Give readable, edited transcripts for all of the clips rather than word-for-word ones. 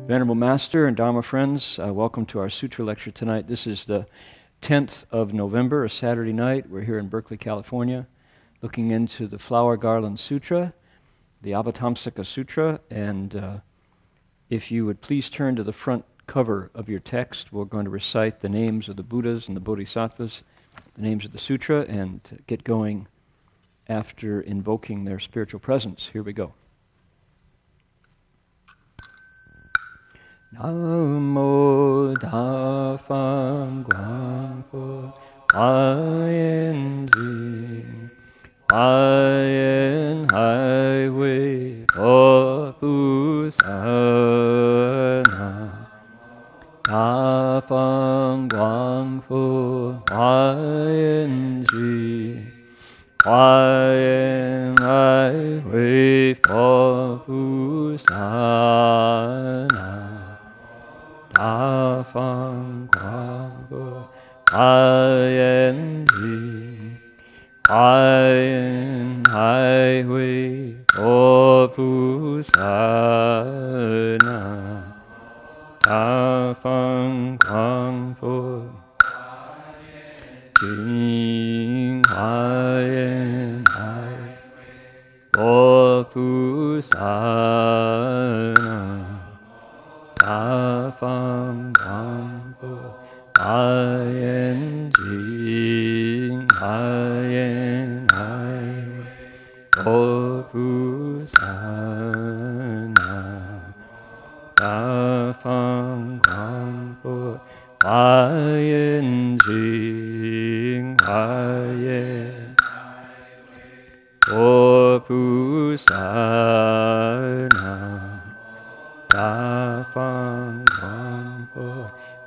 Venerable Master and Dharma friends, welcome to our Sutra lecture tonight. This is the 10th of November, a Saturday night. We're here in Berkeley, California, looking into the Flower Garland Sutra, the Avatamsaka Sutra, and if you would please turn to the front cover of your text, we're going to recite the names of the Buddhas and the Bodhisattvas, the names of the Sutra, and get going after invoking their spiritual presence. Here we go. Namo Dafang Guangpo Ayen Jing Ayen Highway Opusana Dafang Guangpo Ayen Jing Ayen Highway Opusana Dafang Guangpo Ayen Jing Ayen Highway Opusana Dafang Guangpo Jing Ayen Highway Opusana Dafang Guangpo Ayen Jing Ayen Highway Opusana Dafang Guangpo Ayen Jing Ayen Opusana Dafang Guangpo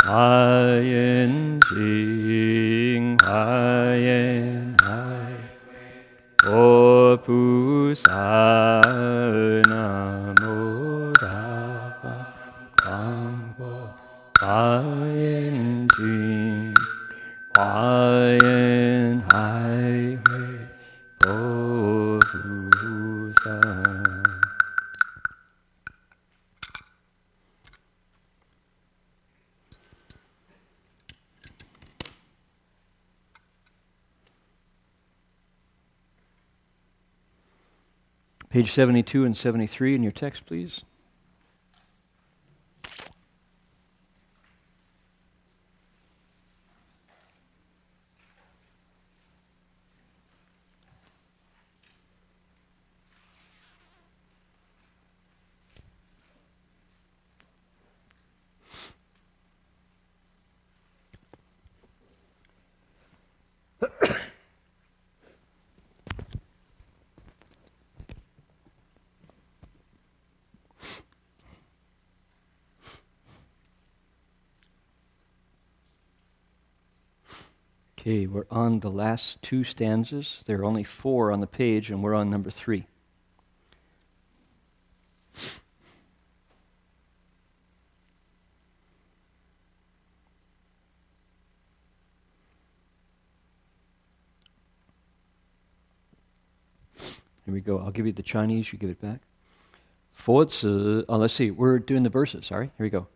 Ayen Jing Ayen Hai Opusana Mo Dafang Guangpo Ayen Jing Ayen Hai Opusana. Page 72 and 73 in your text, please. Okay, we're on the last two stanzas. There are only 4 on the page, and we're on number 3. Here we go. I'll give you the Chinese, you give it back. Let's see, we're doing the verses, sorry. Here we go.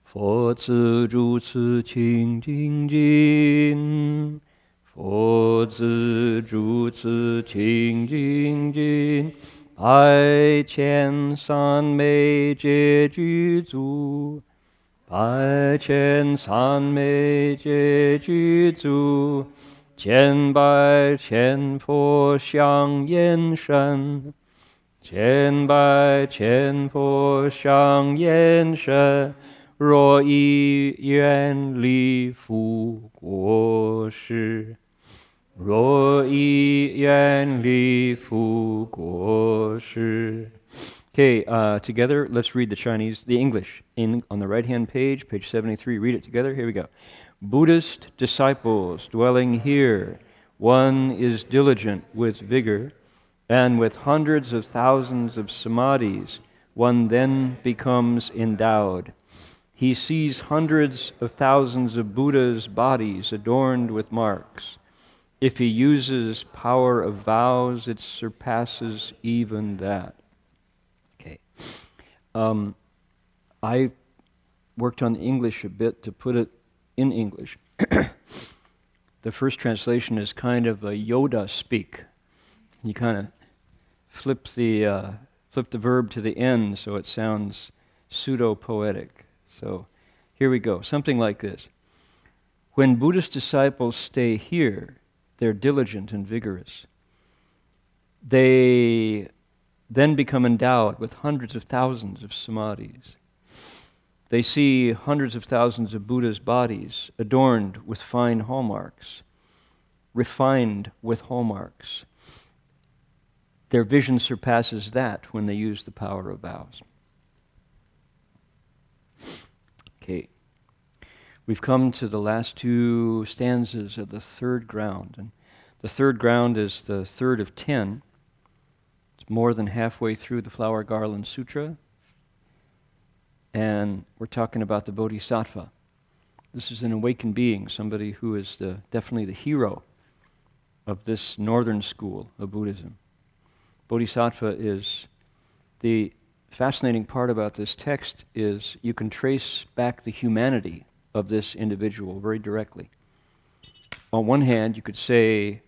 佛子如此清净心，佛子如此清净心，百千三昧皆具足，百千三昧皆具足，千百千佛相延伸，千百千佛相延伸。若以愿力复国事，若以愿力复国事。Okay, together, let's read the Chinese, the English. On the right-hand page, page 73, read it together. Here we go. Buddhist disciples dwelling here, one is diligent with vigor, and with hundreds of thousands of samadhis, one then becomes endowed. He sees hundreds of thousands of Buddha's bodies adorned with marks. If he uses power of vows, it surpasses even that. Okay. I worked on the English a bit to put it in English. The first translation is kind of a Yoda speak. You kind of flip the verb to the end so it sounds pseudo-poetic. So here we go, something like this. When Buddhist disciples stay here, they're diligent and vigorous. They then become endowed with hundreds of thousands of samadhis. They see hundreds of thousands of Buddha's bodies adorned with fine hallmarks, refined with hallmarks. Their vision surpasses that when they use the power of vows. Okay. We've come to the last two stanzas of the third ground. And the third ground is the third of 10. It's more than halfway through the Flower Garland Sutra. And we're talking about the Bodhisattva. This is an awakened being, somebody who is definitely the hero of this northern school of Buddhism. Bodhisattva is, the fascinating part about this text is you can trace back the humanity of this individual very directly. On one hand, you could say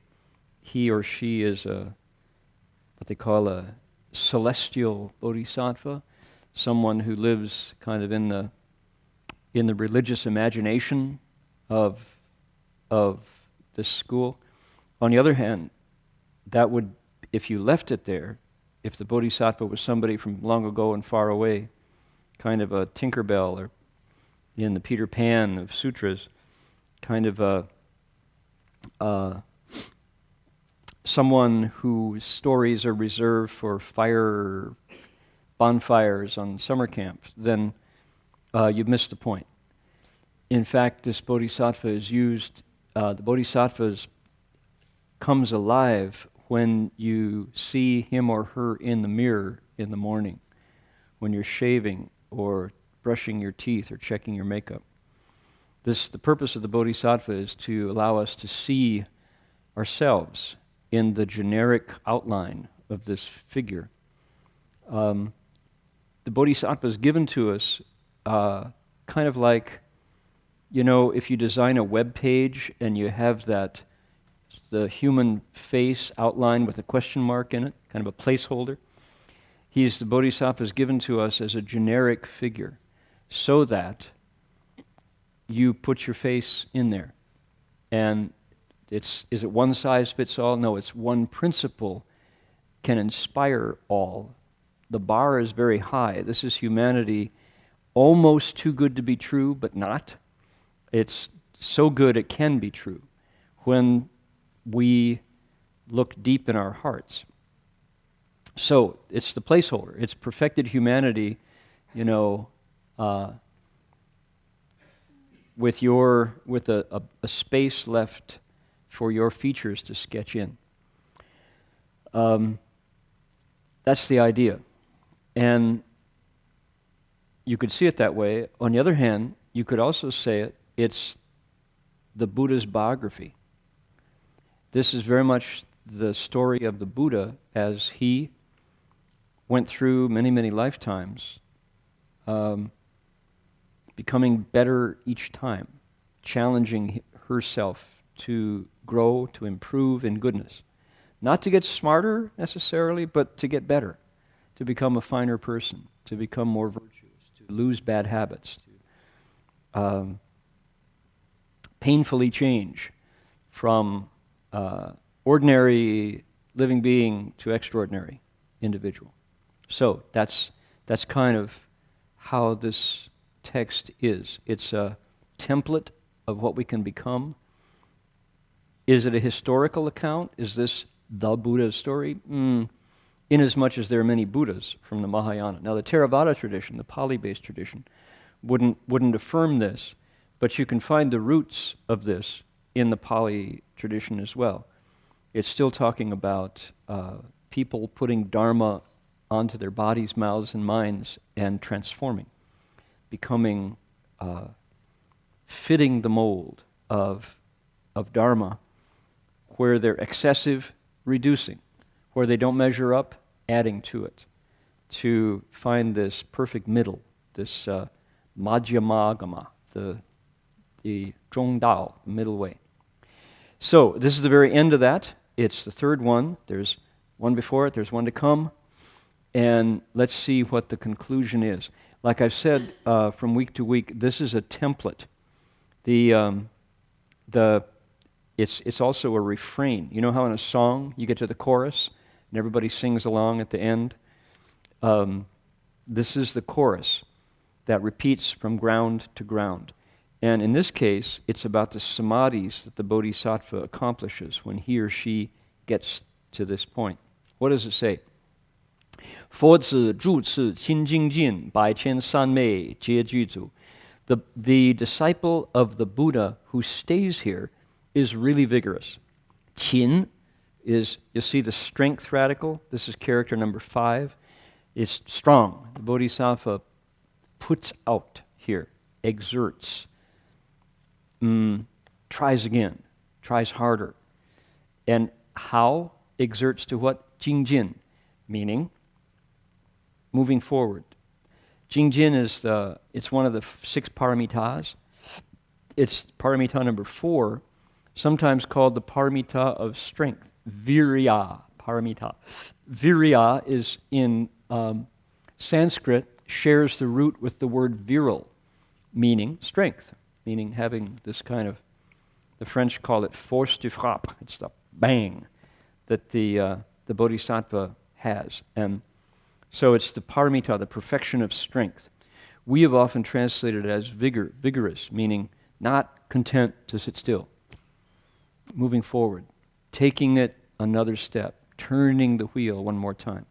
he or she is what they call a celestial bodhisattva, someone who lives kind of in the religious imagination of this school. On the other hand, that would, if you left it there, if the bodhisattva was somebody from long ago and far away, kind of a Tinkerbell or in the Peter Pan of sutras, kind of someone whose stories are reserved for bonfires on summer camps, then you've missed the point. In fact, this bodhisattva is used, the bodhisattva comes alive when you see him or her in the mirror in the morning, when you're shaving or brushing your teeth or checking your makeup. The purpose of the bodhisattva is to allow us to see ourselves in the generic outline of this figure. The bodhisattva is given to us kind of like, if you design a web page and you have the human face outlined with a question mark in it, kind of a placeholder. The bodhisattva is given to us as a generic figure so that you put your face in there. And is it one size fits all? No, it's one principle can inspire all. The bar is very high. This is humanity almost too good to be true, but not. It's so good it can be true when we look deep in our hearts. So it's the placeholder. It's perfected humanity, with a space left for your features to sketch in. That's the idea. And you could see it that way. On the other hand, you could also say it's the Buddha's biography. This is very much the story of the Buddha as he went through many, many lifetimes, becoming better each time, challenging herself to grow, to improve in goodness. Not to get smarter necessarily, but to get better, to become a finer person, to become more virtuous, to lose bad habits, to painfully change from ordinary living being to extraordinary individual. So that's kind of how this text is. It's a template of what we can become. Is it a historical account? Is this the Buddha's story? Inasmuch as there are many Buddhas from the Mahayana. Now the Theravada tradition, the Pali-based tradition, wouldn't affirm this, but you can find the roots of this in the Pali tradition as well. It's still talking about people putting Dharma onto their bodies, mouths, and minds and transforming, becoming, fitting the mold of Dharma, where they're excessive, reducing, where they don't measure up, adding to it, to find this perfect middle this Madhyamagama, the Zhongdao, middle way. So this is the very end of that. It's the third one. There's one before it. There's one to come. And let's see what the conclusion is. Like I've said from week to week, this is a template. It's also a refrain. You know how in a song you get to the chorus and everybody sings along at the end? This is the chorus that repeats from ground to ground. And in this case, it's about the samadhis that the Bodhisattva accomplishes when he or she gets to this point. What does it say? 佛子住次清净境，百千三昧皆具足. The disciple of the Buddha who stays here is really vigorous. Qin is, you see the strength radical. This is character number 5. It's strong. The Bodhisattva puts out here, exerts, tries again, tries harder. And how? Exerts to what? Jingjin, meaning moving forward. Jingjin is it's one of the 6 paramitas. It's paramita number 4, sometimes called the paramita of strength. Virya paramita. Virya is in Sanskrit, shares the root with the word virile, meaning strength, meaning having this kind of, the French call it force de frappe. It's the bang that the Bodhisattva has. And so it's the paramita, the perfection of strength. We have often translated it as vigorous, meaning not content to sit still, moving forward, taking it another step, turning the wheel one more time.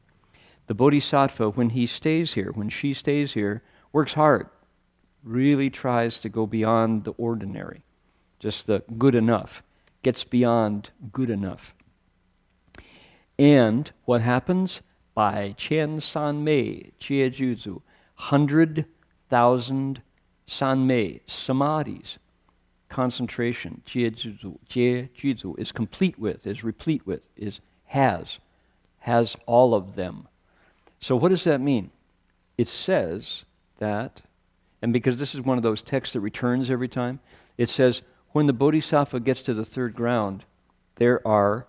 The Bodhisattva, when he stays here, when she stays here, works hard, really tries to go beyond the ordinary, just the good enough, gets beyond good enough. And what happens? By Qian San Mei Jie Juzu, 100,000 San Mei, samadhis, concentration, Jie Juzu, is complete with, is replete with, has all of them. So what does that mean? It says that, and because this is one of those texts that returns every time, it says when the Bodhisattva gets to the third ground, there are,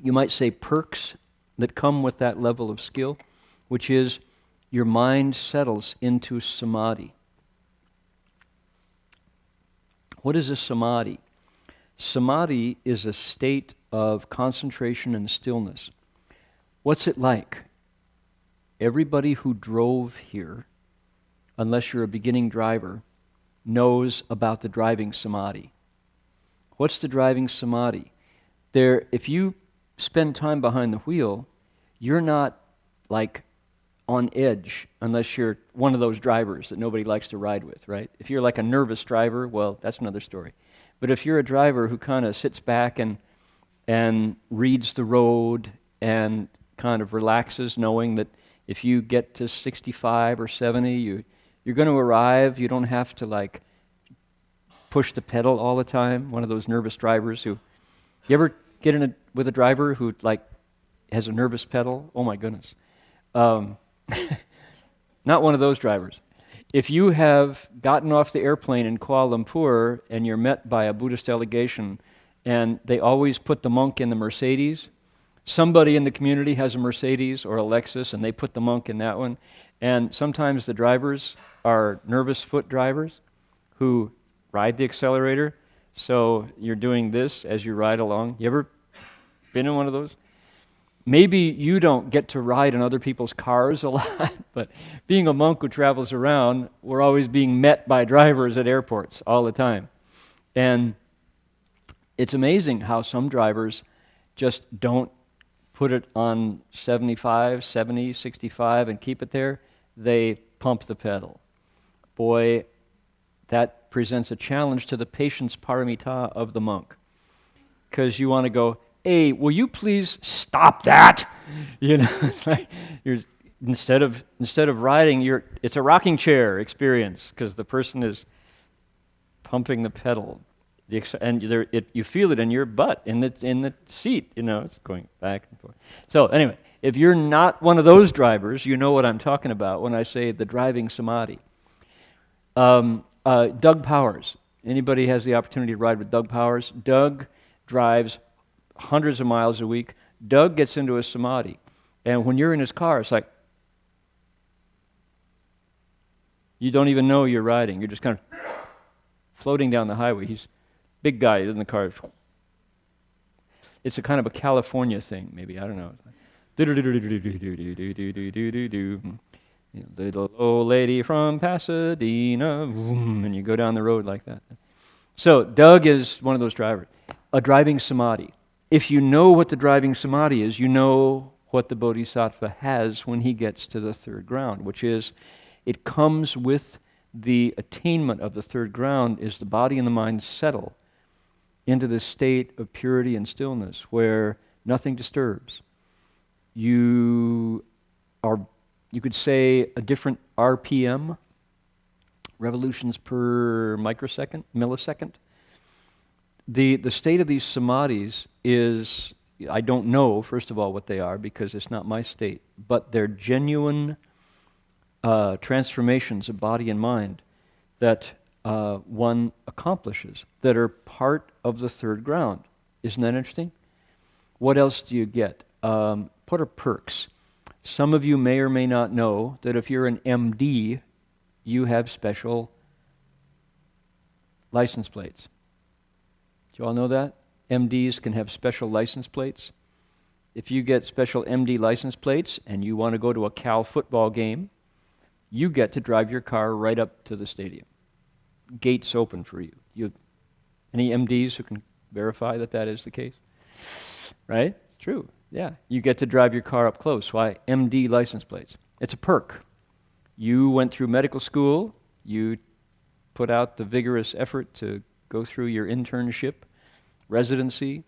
you might say, perks that come with that level of skill, which is your mind settles into samadhi. What is a samadhi? Samadhi is a state of concentration and stillness. What's it like? Everybody who drove here, unless you're a beginning driver, knows about the driving samadhi. What's the driving samadhi? If you spend time behind the wheel, you're not like on edge unless you're one of those drivers that nobody likes to ride with, right? If you're like a nervous driver, well, that's another story. But if you're a driver who kind of sits back and reads the road and kind of relaxes, knowing that if you get to 65 or 70, you're going to arrive. You don't have to like push the pedal all the time. One of those nervous drivers who, you ever get with a driver who like has a nervous pedal? Oh my goodness. Not one of those drivers. If you have gotten off the airplane in Kuala Lumpur and you're met by a Buddhist delegation and they always put the monk in the Mercedes, somebody in the community has a Mercedes or a Lexus and they put the monk in that one, and sometimes the drivers are nervous foot drivers who ride the accelerator, so you're doing this as you ride along. You ever been in one of those? Maybe you don't get to ride in other people's cars a lot, but being a monk who travels around, we're always being met by drivers at airports all the time. And it's amazing how some drivers just don't put it on 75, 70, 65 and keep it there. They pump the pedal. Boy, that presents a challenge to the patience paramita of the monk. Because you want to go, hey, will you please stop that? You know, it's like instead of riding, it's a rocking chair experience because the person is pumping the pedal, and you feel it in your butt, in the seat. You know, it's going back and forth. So anyway, If you're not one of those drivers, you know what I'm talking about when I say the driving samadhi. Doug Powers. Anybody has the opportunity to ride with Doug Powers? Doug drives hundreds of miles a week. Doug gets into a samadhi. And when you're in his car, it's like, you don't even know you're riding. You're just kind of floating down the highway. He's a big guy in the car. It's a kind of a California thing, maybe. I don't know. Little old lady from Pasadena, and you go down the road like that. So Doug is one of those drivers. A driving samadhi. If you know what the driving samadhi is, you know what the Bodhisattva has when he gets to the third ground, which is, it comes with the attainment of the third ground, is the body and the mind settle into this state of purity and stillness where nothing disturbs. You could say, a different RPM, revolutions per millisecond. The state of these samadhis is, I don't know, first of all, what they are, because it's not my state, but they're genuine transformations of body and mind that one accomplishes, that are part of the third ground. Isn't that interesting? What else do you get? What are perks? Some of you may or may not know that if you're an MD, you have special license plates. Do you all know that? MDs can have special license plates. If you get special MD license plates and you want to go to a Cal football game, you get to drive your car right up to the stadium. Gates open for you. Any MDs who can verify that that is the case? Right? It's true. Yeah. You get to drive your car up close. Why? MD license plates. It's a perk. You went through medical school. You put out the vigorous effort to go through your internship, residency.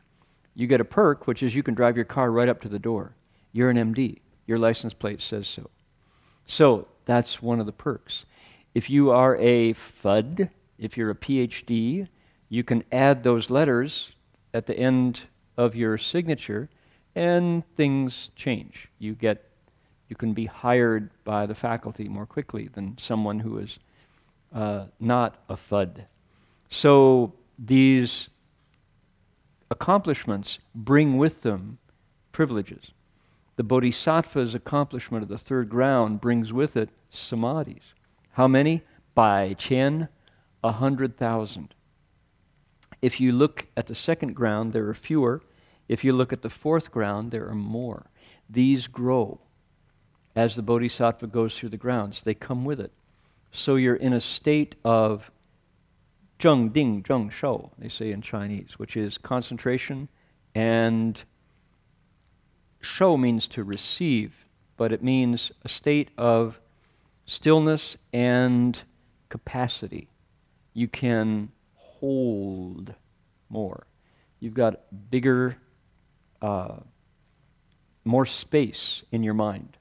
You get a perk, which is you can drive your car right up to the door. You're an MD. Your license plate says so. So that's one of the perks. If you are a FUD, if you're a PhD, you can add those letters at the end of your signature, and things change. You can be hired by the faculty more quickly than someone who is not a FUD. So these accomplishments bring with them privileges. The Bodhisattva's accomplishment of the third ground brings with it samadhis. How many? By 10, 100,000. If you look at the second ground, there are fewer. If you look at the fourth ground, there are more. These grow as the Bodhisattva goes through the grounds. They come with it. So you're in a state of zheng ding zheng shou, they say in Chinese, which is concentration, and shou means to receive, but it means a state of stillness and capacity. You can hold more. You've got bigger, more space in your mind.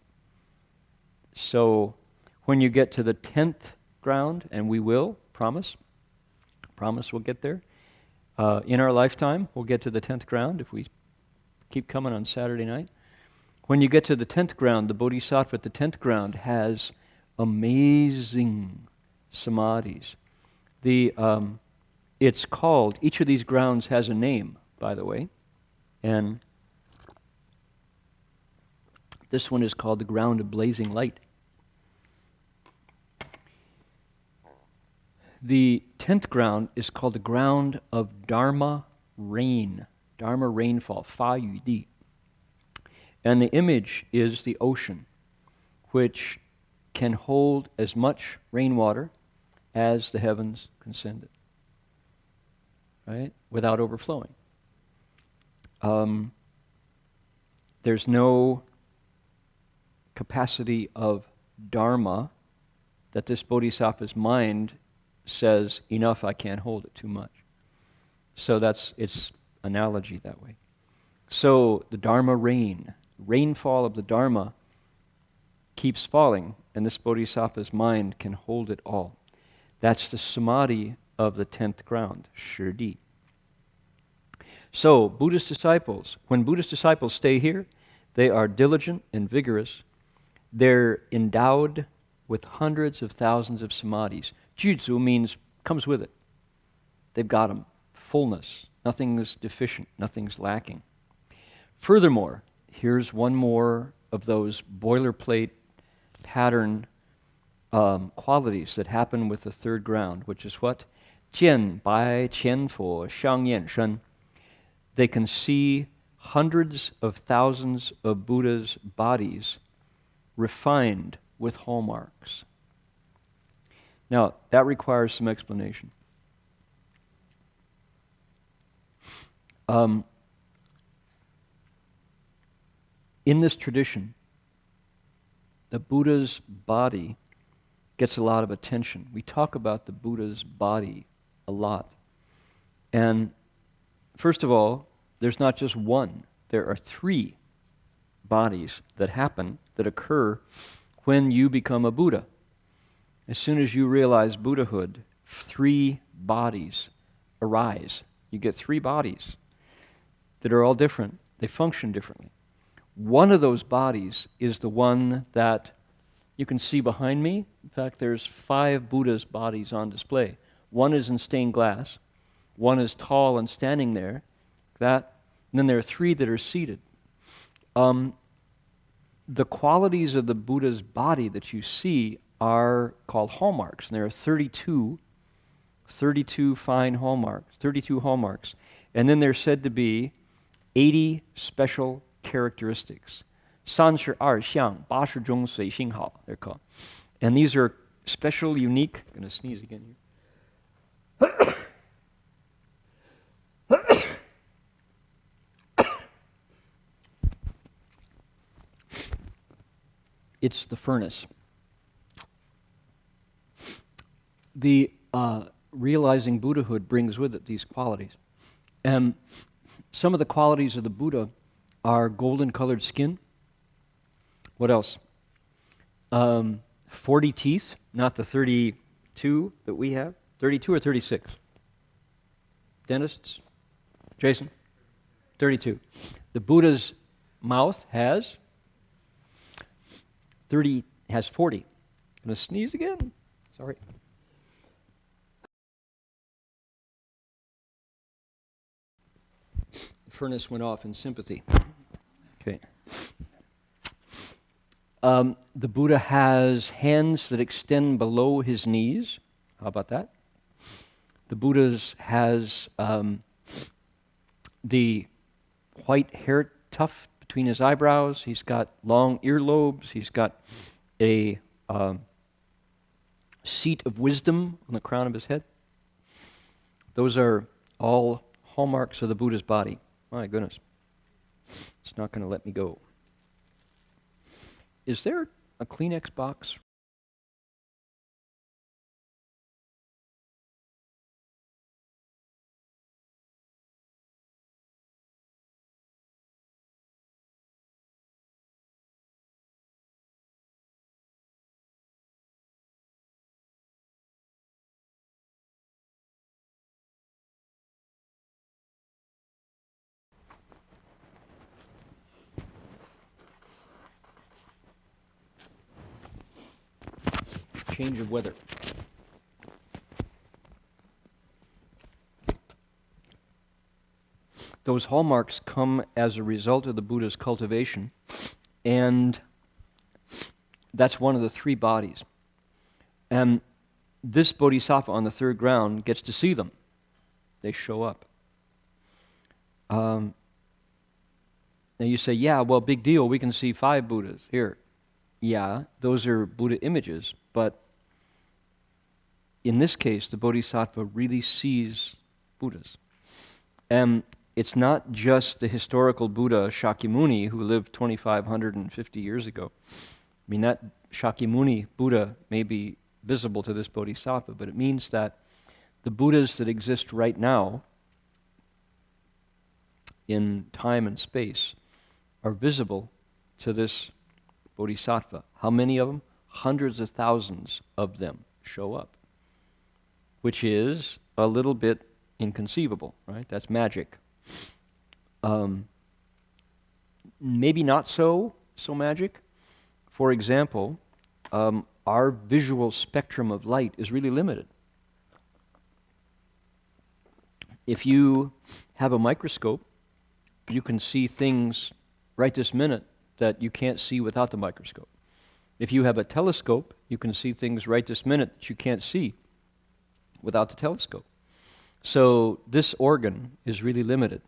So when you get to the 10th ground, and we will, promise we'll get there. In our lifetime, we'll get to the 10th ground if we keep coming on Saturday night. When you get to the 10th ground, the Bodhisattva at the 10th ground has amazing samadhis. It's called, each of these grounds has a name, by the way, and this one is called the ground of blazing light. The 10th ground is called the ground of Dharma rain, Dharma rainfall, Fa Yu Di. And the image is the ocean, which can hold as much rainwater as the heavens can send it, right? Without overflowing. There's no capacity of Dharma that this Bodhisattva's mind says, enough, I can't hold it too much. So that's its analogy that way. So the Dharma rainfall of the Dharma keeps falling, and this Bodhisattva's mind can hold it all. That's the samadhi of the 10th ground, Shirdi. So Buddhist disciples, when Buddhist disciples stay here, They are diligent and vigorous. They're endowed with hundreds of thousands of samadhis. Juzu means comes with it. They've got them. Fullness. Nothing's deficient. Nothing's lacking. Furthermore, here's one more of those boilerplate pattern qualities that happen with the third ground, which is what? Jian bai qian fo shang yan shen. They can see hundreds of thousands of Buddha's bodies refined with hallmarks. Now, that requires some explanation. In this tradition, the Buddha's body gets a lot of attention. We talk about the Buddha's body a lot. And first of all, there's not just one. There are three bodies that happen, that occur when you become a Buddha. As soon as you realize Buddhahood, three bodies arise. You get three bodies that are all different. They function differently. One of those bodies is the one that you can see behind me. In fact, there's 5 Buddha's bodies on display. One is in stained glass. One is tall and standing there. And then there are 3 that are seated. The qualities of the Buddha's body that you see are called hallmarks, and there are 32 fine hallmarks, 32 hallmarks. And then there's said to be 80 special characteristics. 32相80种随性好, they're called. And these are special, unique, I'm going to sneeze again here. It's the furnace. The realizing Buddhahood brings with it these qualities. And some of the qualities of the Buddha are golden colored skin. What else? 40 teeth, not the 32 that we have. 32 or 36? Dentists? Jason? 32. The Buddha's mouth has 40. I'm going to sneeze again. Sorry. The furnace went off in sympathy. Okay. The Buddha has hands that extend below his knees. How about that? The Buddha has the white hair tuft between his eyebrows. He's got long earlobes. He's got a seat of wisdom on the crown of his head. Those are all hallmarks of the Buddha's body. My goodness. It's not going to let me go. Is there a Kleenex box? Change of weather. Those hallmarks come as a result of the Buddha's cultivation, and that's one of the 3 bodies. And this Bodhisattva on the third ground gets to see them. They show up. Now you say, yeah, well, big deal, we can see 5 Buddhas here. Yeah, those are Buddha images, but in this case, the Bodhisattva really sees Buddhas. And it's not just the historical Buddha Shakyamuni who lived 2,550 years ago. I mean, that Shakyamuni Buddha may be visible to this Bodhisattva, but it means that the Buddhas that exist right now in time and space are visible to this Bodhisattva. How many of them? Hundreds of thousands of them show up, which is a little bit inconceivable, right? That's magic. maybe not so magic. For example, our visual spectrum of light is really limited. If you have a microscope, you can see things right this minute that you can't see without the microscope. If you have a telescope, you can see things right this minute that you can't see without the telescope. So this organ is really limited.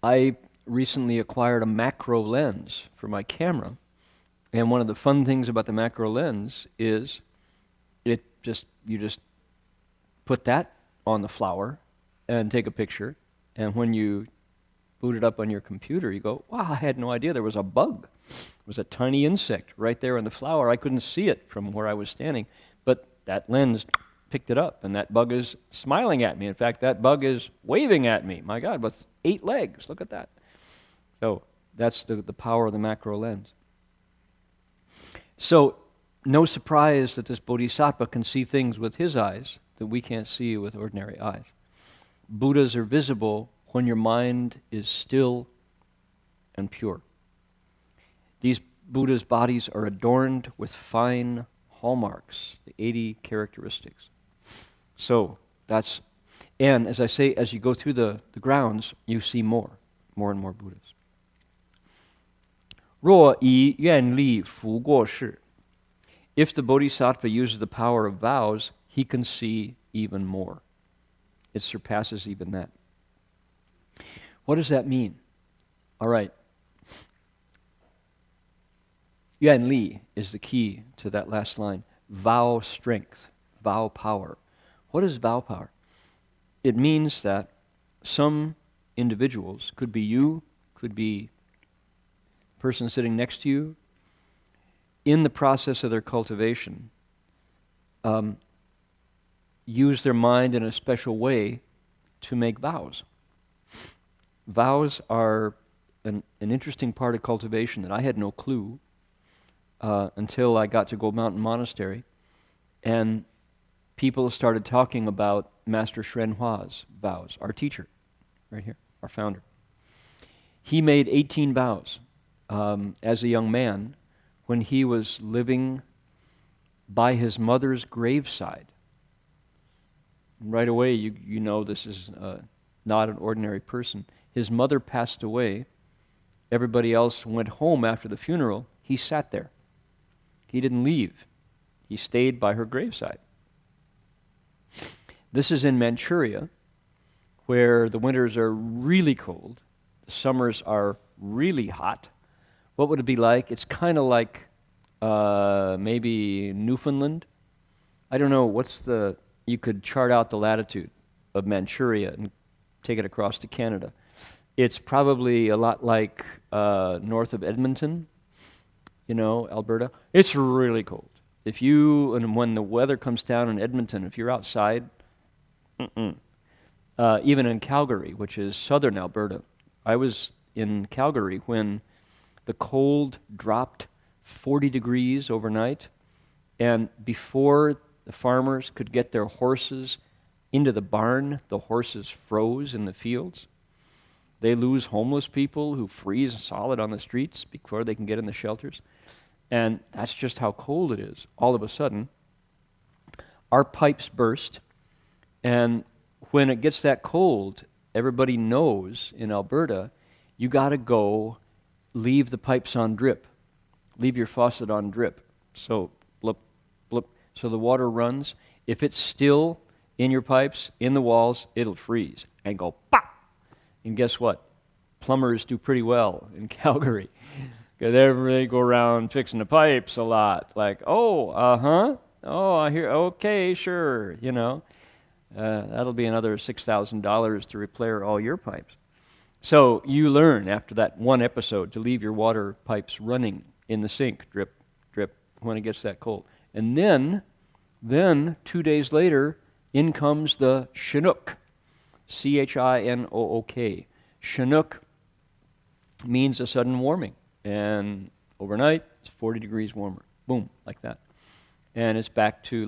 I recently acquired a macro lens for my camera, and one of the fun things about the macro lens is you just put that on the flower and take a picture, and when you boot it up on your computer, you go, wow, I had no idea there was a bug. It was a tiny insect right there in the flower. I couldn't see it from where I was standing, but that lens picked it up, and that bug is smiling at me. In fact, that bug is waving at me. My God, with 8 legs. Look at that. So that's the power of the macro lens. So no surprise that this Bodhisattva can see things with his eyes that we can't see with ordinary eyes. Buddhas are visible when your mind is still and pure. These Buddhas' bodies are adorned with fine hallmarks, the 80 characteristics. So that's, and as I say, as you go through the grounds, you see more and more Buddhas. 若以愿力拂过世, if the Bodhisattva uses the power of vows, he can see even more. It surpasses even that. What does that mean? All right. 愿力 is the key to that last line. Vow strength, vow power. What is vow power? It means that some individuals, could be you, could be the person sitting next to you, in the process of their cultivation, use their mind in a special way to make vows. Vows are an interesting part of cultivation that I had no clue until I got to Gold Mountain Monastery, and people started talking about Master Shren Hua's vows, our teacher, right here, our founder. He made 18 vows as a young man when he was living by his mother's graveside. Right away, you know this is not an ordinary person. His mother passed away. Everybody else went home after the funeral. He sat there. He didn't leave. He stayed by her graveside. This is in Manchuria, where the winters are really cold, the summers are really hot. What would it be like? It's kind of like maybe Newfoundland. I don't know, you could chart out the latitude of Manchuria and take it across to Canada. It's probably a lot like north of Edmonton, Alberta. It's really cold. And when the weather comes down in Edmonton, if you're outside, even in Calgary, which is southern Alberta. I was in Calgary when the cold dropped 40 degrees overnight, and before the farmers could get their horses into the barn, the horses froze in the fields. They lose homeless people who freeze solid on the streets before they can get in the shelters. And that's just how cold it is. All of a sudden, our pipes burst, and when it gets that cold, everybody knows in Alberta, you got to go leave the pipes on drip. Leave your faucet on drip. So, blip, blip. So the water runs. If it's still in your pipes, in the walls, it'll freeze and go pop. And guess what? Plumbers do pretty well in Calgary. Because they go around fixing the pipes a lot. Like, oh, I hear, okay, sure, that'll be another $6,000 to repair all your pipes. So you learn after that one episode to leave your water pipes running in the sink, drip, drip, when it gets that cold. And then 2 days later, in comes the Chinook, Chinook. Chinook means a sudden warming. And overnight, it's 40 degrees warmer. Boom, like that. And it's back to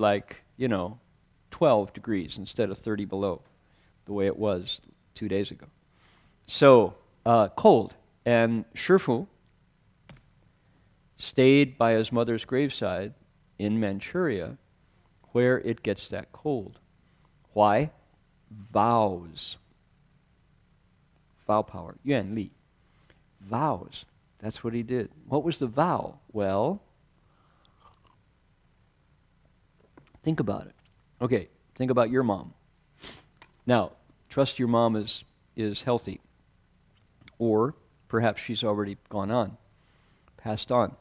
12 degrees instead of 30 below, the way it was 2 days ago. So cold. And Shifu stayed by his mother's graveside in Manchuria, where it gets that cold. Why? Vows. Vow power. Yuan Li. Vows. That's what he did. What was the vow? Well, think about it. Okay, think about your mom. Now, trust your mom is healthy. Or perhaps she's already gone on, passed on.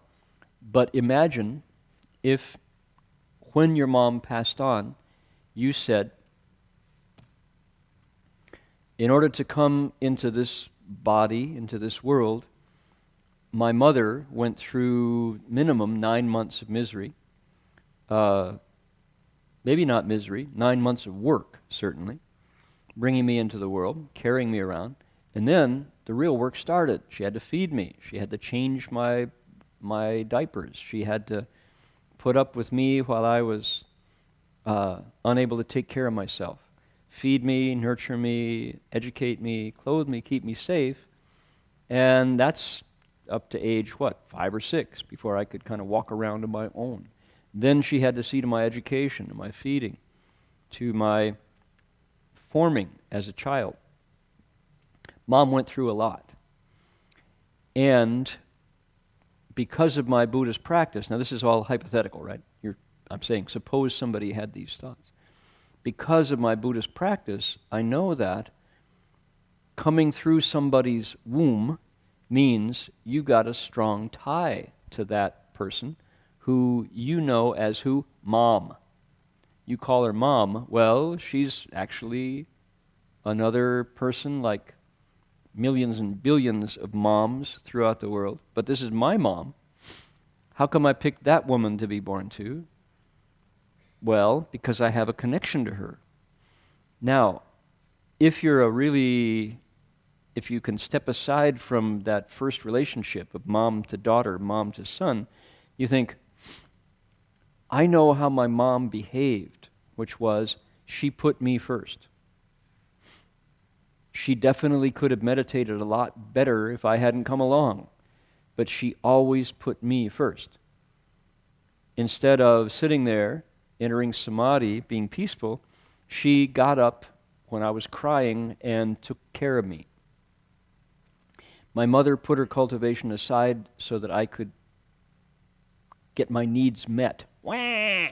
But imagine if when your mom passed on, you said, in order to come into this body, into this world, my mother went through minimum 9 months of misery. Maybe not misery, 9 months of work, certainly, bringing me into the world, carrying me around. And then the real work started. She had to feed me. She had to change my diapers. She had to put up with me while I was unable to take care of myself. Feed me, nurture me, educate me, clothe me, keep me safe. And that's up to age, 5 or 6, before I could kind of walk around on my own. Then she had to see to my education, to my feeding, to my forming as a child. Mom went through a lot. And because of my Buddhist practice, now this is all hypothetical, right? I'm saying, suppose somebody had these thoughts. Because of my Buddhist practice, I know that coming through somebody's womb means you got a strong tie to that person who you know as who? Mom. You call her mom, well, she's actually another person like millions and billions of moms throughout the world, but this is my mom. How come I picked that woman to be born to? Well, because I have a connection to her. Now, if you can step aside from that first relationship of mom to daughter, mom to son, you think, I know how my mom behaved, which was she put me first. She definitely could have meditated a lot better if I hadn't come along, but she always put me first. Instead of sitting there, entering samadhi, being peaceful, she got up when I was crying and took care of me. My mother put her cultivation aside so that I could get my needs met. Wah!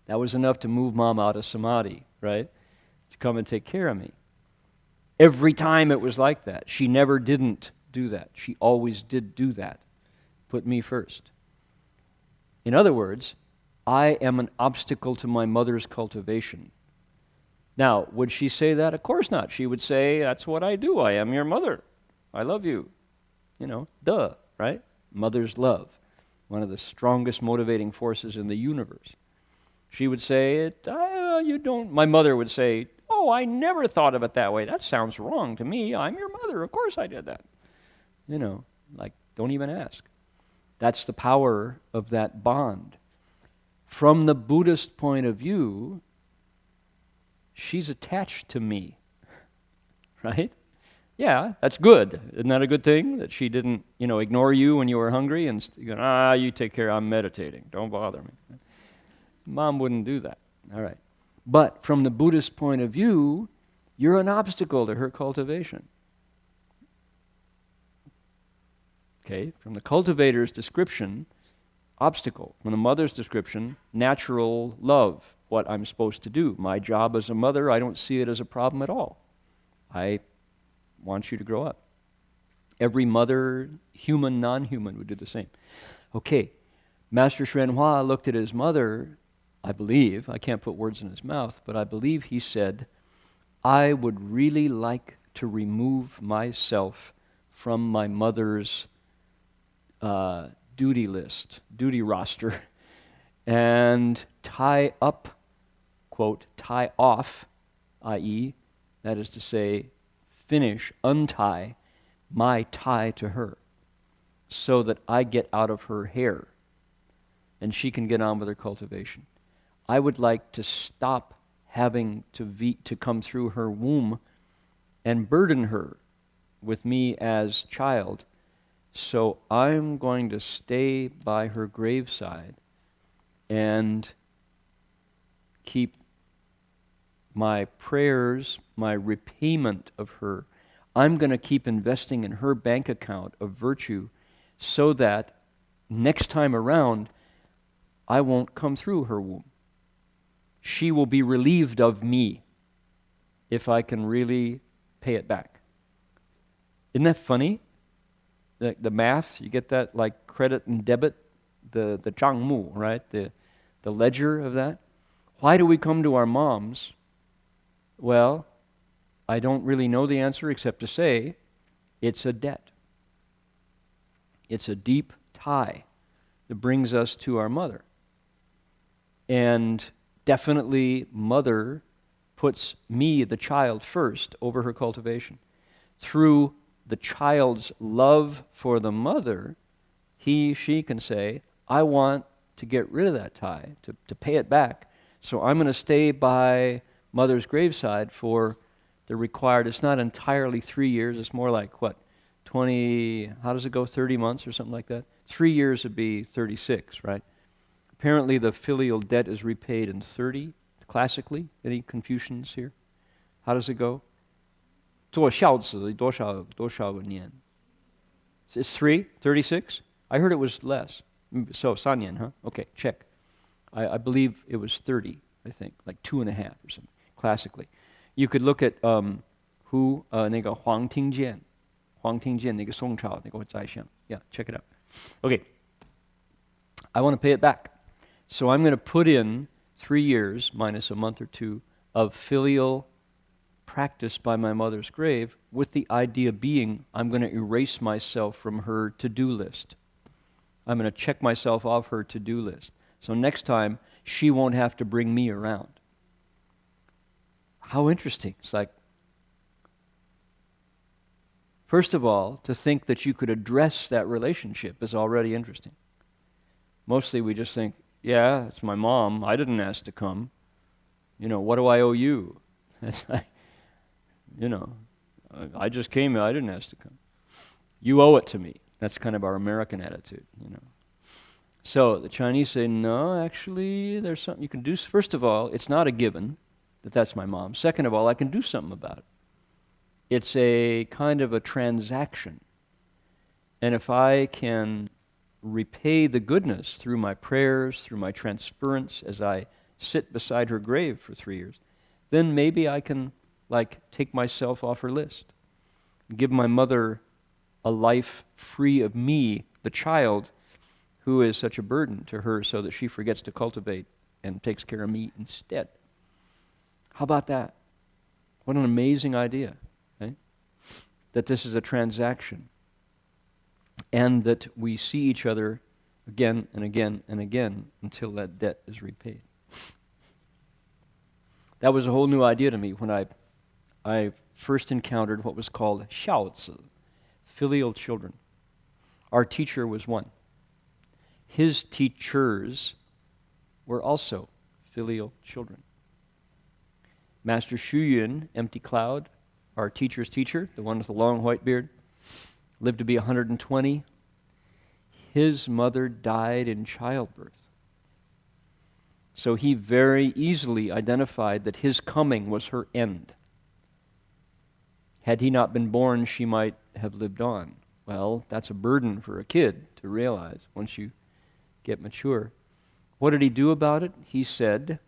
That was enough to move mom out of samadhi, right? To come and take care of me. Every time it was like that. She never didn't do that. She always did do that. Put me first. In other words, I am an obstacle to my mother's cultivation. Now, would she say that? Of course not. She would say, that's what I do. I am your mother. I love you. Duh, right? Mother's love. One of the strongest motivating forces in the universe. She would say, you don't. My mother would say, oh, I never thought of it that way. That sounds wrong to me. I'm your mother. Of course I did that. Don't even ask. That's the power of that bond. From the Buddhist point of view, she's attached to me, right? Yeah, that's good. Isn't that a good thing? That she didn't, ignore you when you were hungry and you take care, I'm meditating. Don't bother me. Mom wouldn't do that. All right. But from the Buddhist point of view, you're an obstacle to her cultivation. Okay? From the cultivator's description, obstacle. From the mother's description, natural love, what I'm supposed to do. My job as a mother, I don't see it as a problem at all. I want you to grow up. Every mother, human, non-human, would do the same. Okay, Master Hsuan Hua looked at his mother, I believe, I can't put words in his mouth, but I believe he said, I would really like to remove myself from my mother's duty list, duty roster, and tie up, quote, tie off, i.e., that is to say, finish, untie my tie to her so that I get out of her hair and she can get on with her cultivation. I would like to stop having to come through her womb and burden her with me as child, so I'm going to stay by her graveside and keep my prayers, my repayment of her. I'm going to keep investing in her bank account of virtue so that next time around, I won't come through her womb. She will be relieved of me if I can really pay it back. Isn't that funny? The math, you get that, like credit and debit, the zhang mu, right? The ledger of that. Why do we come to our moms? Well, I don't really know the answer except to say it's a debt. It's a deep tie that brings us to our mother. And definitely mother puts me, the child, first over her cultivation. Through the child's love for the mother, she can say, I want to get rid of that tie, to pay it back. So I'm going to stay by mother's graveside for the required, it's not entirely 3 years, it's more like, 20, how does it go, 30 months or something like that? 3 years would be 36, right? Apparently the filial debt is repaid in 30, classically. Any Confucians here? How does it go? 做孝子多少个年? It's 3, 36? I heard it was less. So, 3年, huh? Okay, check. I believe it was 30, I think, like 2.5 or something, classically. You could look at who 那个黄庭坚那个宋朝那个宰相. Yeah, check it out. Okay. I want to pay it back. So I'm going to put in 3 years minus a month or 2 of filial practice by my mother's grave, with the idea being I'm going to erase myself from her to-do list. I'm going to check myself off her to-do list. So next time, she won't have to bring me around. How interesting. It's like, first of all, to think that you could address that relationship is already interesting. Mostly we just think, yeah, it's my mom. I didn't ask to come. What do I owe you? That's like, I just came. I didn't ask to come. You owe it to me. That's kind of our American attitude, So the Chinese say, no, actually, there's something you can do. First of all, it's not a given that that's my mom. Second of all, I can do something about it. It's a kind of a transaction. And if I can repay the goodness through my prayers, through my transference as I sit beside her grave for 3 years, then maybe I can take myself off her list, give my mother a life free of me, the child, who is such a burden to her, so that she forgets to cultivate and takes care of me instead. How about that? What an amazing idea, right? That this is a transaction, and that we see each other again and again and again until that debt is repaid. That was a whole new idea to me when I first encountered what was called 孝子, filial children. Our teacher was one. His teachers were also filial children. Master Xu Yun, Empty Cloud, our teacher's teacher, the one with the long white beard, lived to be 120. His mother died in childbirth. So he very easily identified that his coming was her end. Had he not been born, she might have lived on. Well, that's a burden for a kid to realize once you get mature. What did he do about it? He said,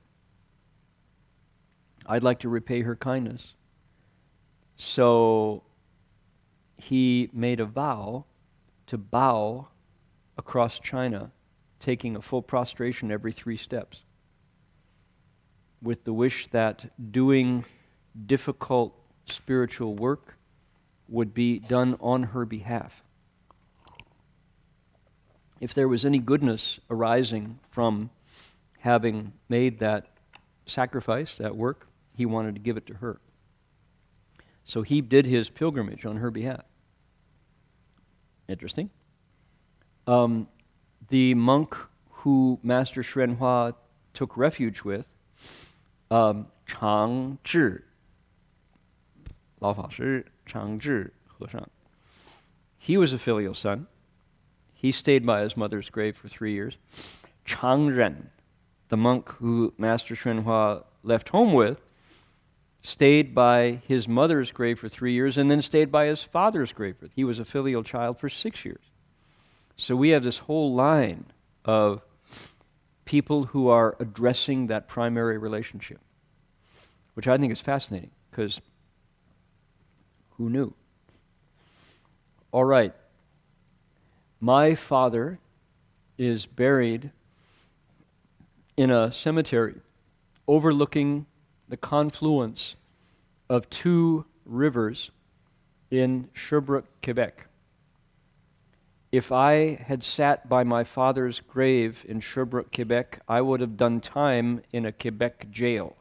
I'd like to repay her kindness. So he made a vow to bow across China, taking a full prostration every 3 steps, with the wish that doing difficult spiritual work would be done on her behalf. If there was any goodness arising from having made that sacrifice, that work, he wanted to give it to her. So he did his pilgrimage on her behalf. Interesting. The monk who Master Xuanhua took refuge with, Chang Zhi, 老法师 Chang Zhi He was a filial son. He stayed by his mother's grave for 3 years. Changren, the monk who Master Hsuan left home with, stayed by his mother's grave for 3 years and then stayed by his father's grave. He was a filial child for 6 years. So we have this whole line of people who are addressing that primary relationship, which I think is fascinating, because who knew? All right. My father is buried in a cemetery overlooking the confluence of 2 rivers in Sherbrooke, Quebec. If I had sat by my father's grave in Sherbrooke, Quebec, I would have done time in a Quebec jail.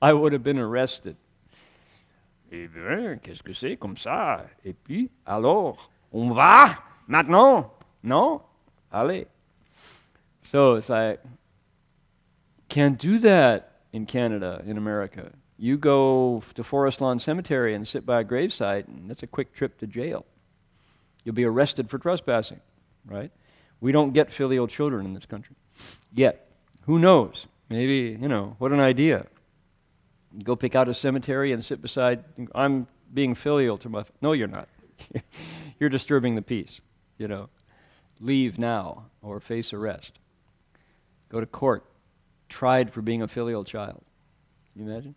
I would have been arrested. Eh bien, qu'est-ce que c'est comme ça? Et puis, alors, on va maintenant? Non? Allez. So it's like, can't do that in Canada, in America. You go to Forest Lawn Cemetery and sit by a gravesite, and that's a quick trip to jail. You'll be arrested for trespassing, right? We don't get filial children in this country yet. Who knows? Maybe, what an idea. Go pick out a cemetery and sit beside, I'm being filial to my, no, you're not. You're disturbing the peace, Leave now or face arrest. Go to court, tried for being a filial child. Can you imagine?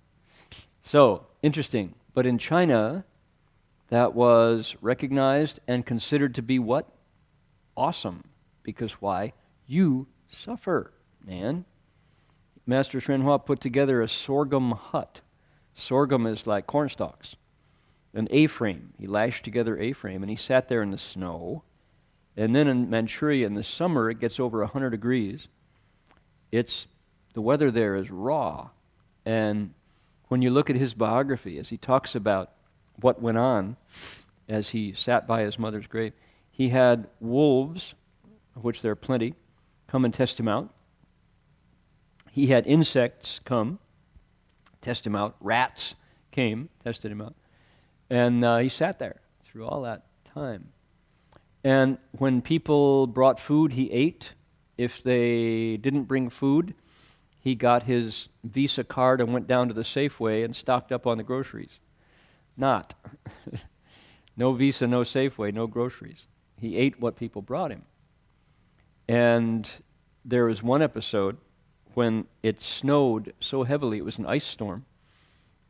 So, interesting. But in China, that was recognized and considered to be what? Awesome. Because why? You suffer, man. Master Hsuan put together a sorghum hut. Sorghum is like corn stalks. An A-frame. He lashed together A-frame, and he sat there in the snow. And then in Manchuria in the summer, it gets over 100 degrees. The weather there is raw. And when you look at his biography, as he talks about what went on as he sat by his mother's grave, he had wolves, of which there are plenty, come and test him out. He had insects come, test him out. Rats came, tested him out. And he sat there through all that time. And when people brought food, he ate. If they didn't bring food, he got his Visa card and went down to the Safeway and stocked up on the groceries. Not. No Visa, no Safeway, no groceries. He ate what people brought him. And there was one episode when it snowed so heavily, it was an ice storm,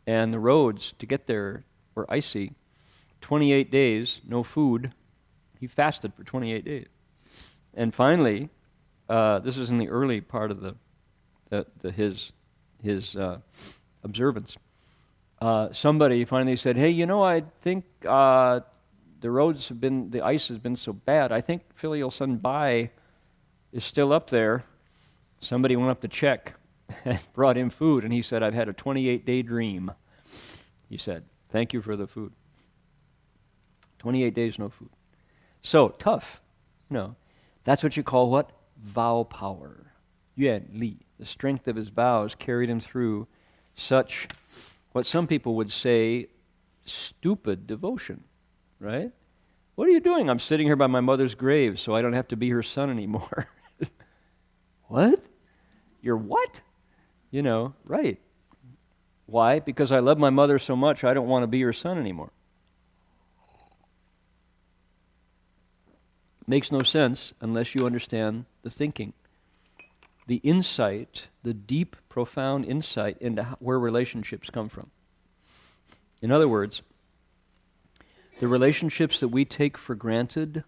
and the roads to get there were icy. 28 days, no food. He fasted for 28 days. And finally, this is in the early part of his observance. Somebody finally said, "Hey, I think the ice has been so bad. I think filial son Bai is still up there." Somebody went up to check and brought him food, and he said, "I've had a 28-day dream." He said, "Thank you for the food." 28 days, no food. So, tough. That's what you call what? Vow power. Yuan Li. The strength of his vows carried him through such, what some people would say, stupid devotion, right? What are you doing? I'm sitting here by my mother's grave so I don't have to be her son anymore. What? You're what? Right. Why? Because I love my mother so much I don't want to be her son anymore. Makes no sense unless you understand the thinking. The insight, the deep, profound insight into where relationships come from. In other words, the relationships that we take for granted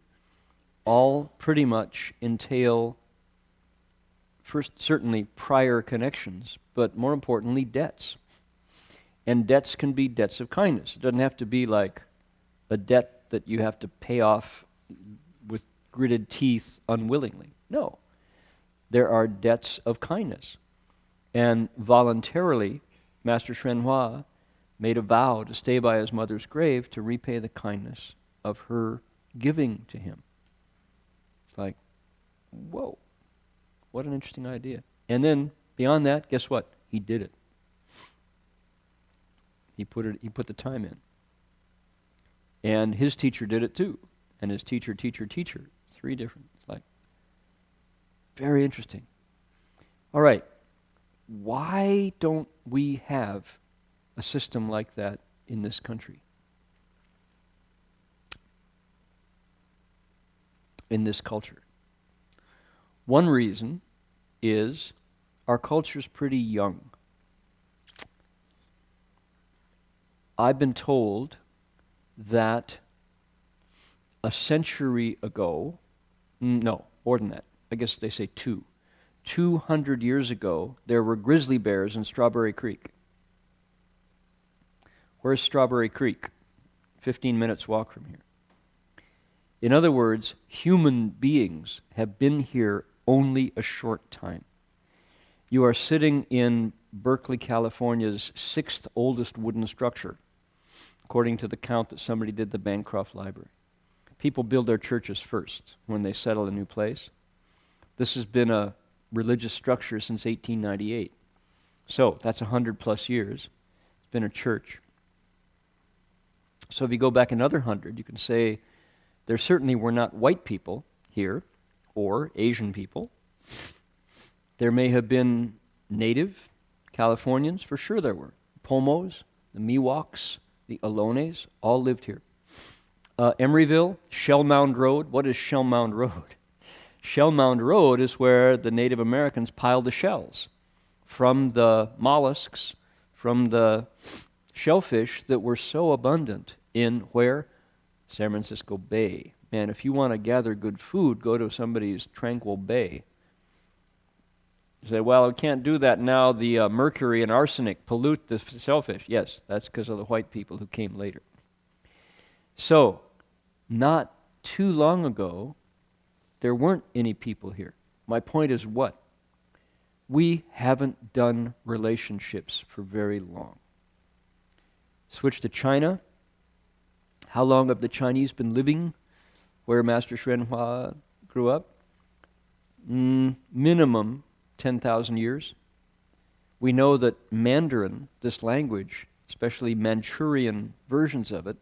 all pretty much entail, first, certainly prior connections, but more importantly, debts. And debts can be debts of kindness. It doesn't have to be like a debt that you have to pay off with gritted teeth unwillingly. No. There are debts of kindness. And voluntarily, Master Hsuan made a vow to stay by his mother's grave to repay the kindness of her giving to him. It's like, whoa, what an interesting idea. And then, beyond that, guess what? He did it. He put the time in. And his teacher did it too. And his teacher. 3 different. Like, very interesting. All right. Why don't we have a system like that in this country? In this culture? One reason is our culture's pretty young. I've been told that a century ago, no, more than that, I guess they say 200 years ago, there were grizzly bears in Strawberry Creek. Where's Strawberry Creek? 15 minutes walk from here. In other words, human beings have been here only a short time. You are sitting in Berkeley, California's 6th oldest wooden structure, according to the count that somebody did at the Bancroft Library. People build their churches first when they settle a new place. This has been a religious structure since 1898. So that's 100 plus years. It's been a church. So if you go back another 100, you can say there certainly were not white people here or Asian people. There may have been native Californians, for sure there were. Pomos, the Miwoks, the Alones, all lived here. Emeryville, Shell Mound Road. What is Shell Mound Road? Shell Mound Road is where the Native Americans piled the shells from the mollusks, from the shellfish that were so abundant in where? San Francisco Bay. Man, if you want to gather good food, go to somebody's tranquil bay. You say, well, we can't do that now. The mercury and arsenic pollute the shellfish. Yes, that's because of the white people who came later. So, not too long ago, there weren't any people here. My point is what? We haven't done relationships for very long. Switch to China. How long have the Chinese been living where Master Xuanhua grew up? Minimum 10,000 years. We know that Mandarin, this language, especially Manchurian versions of it,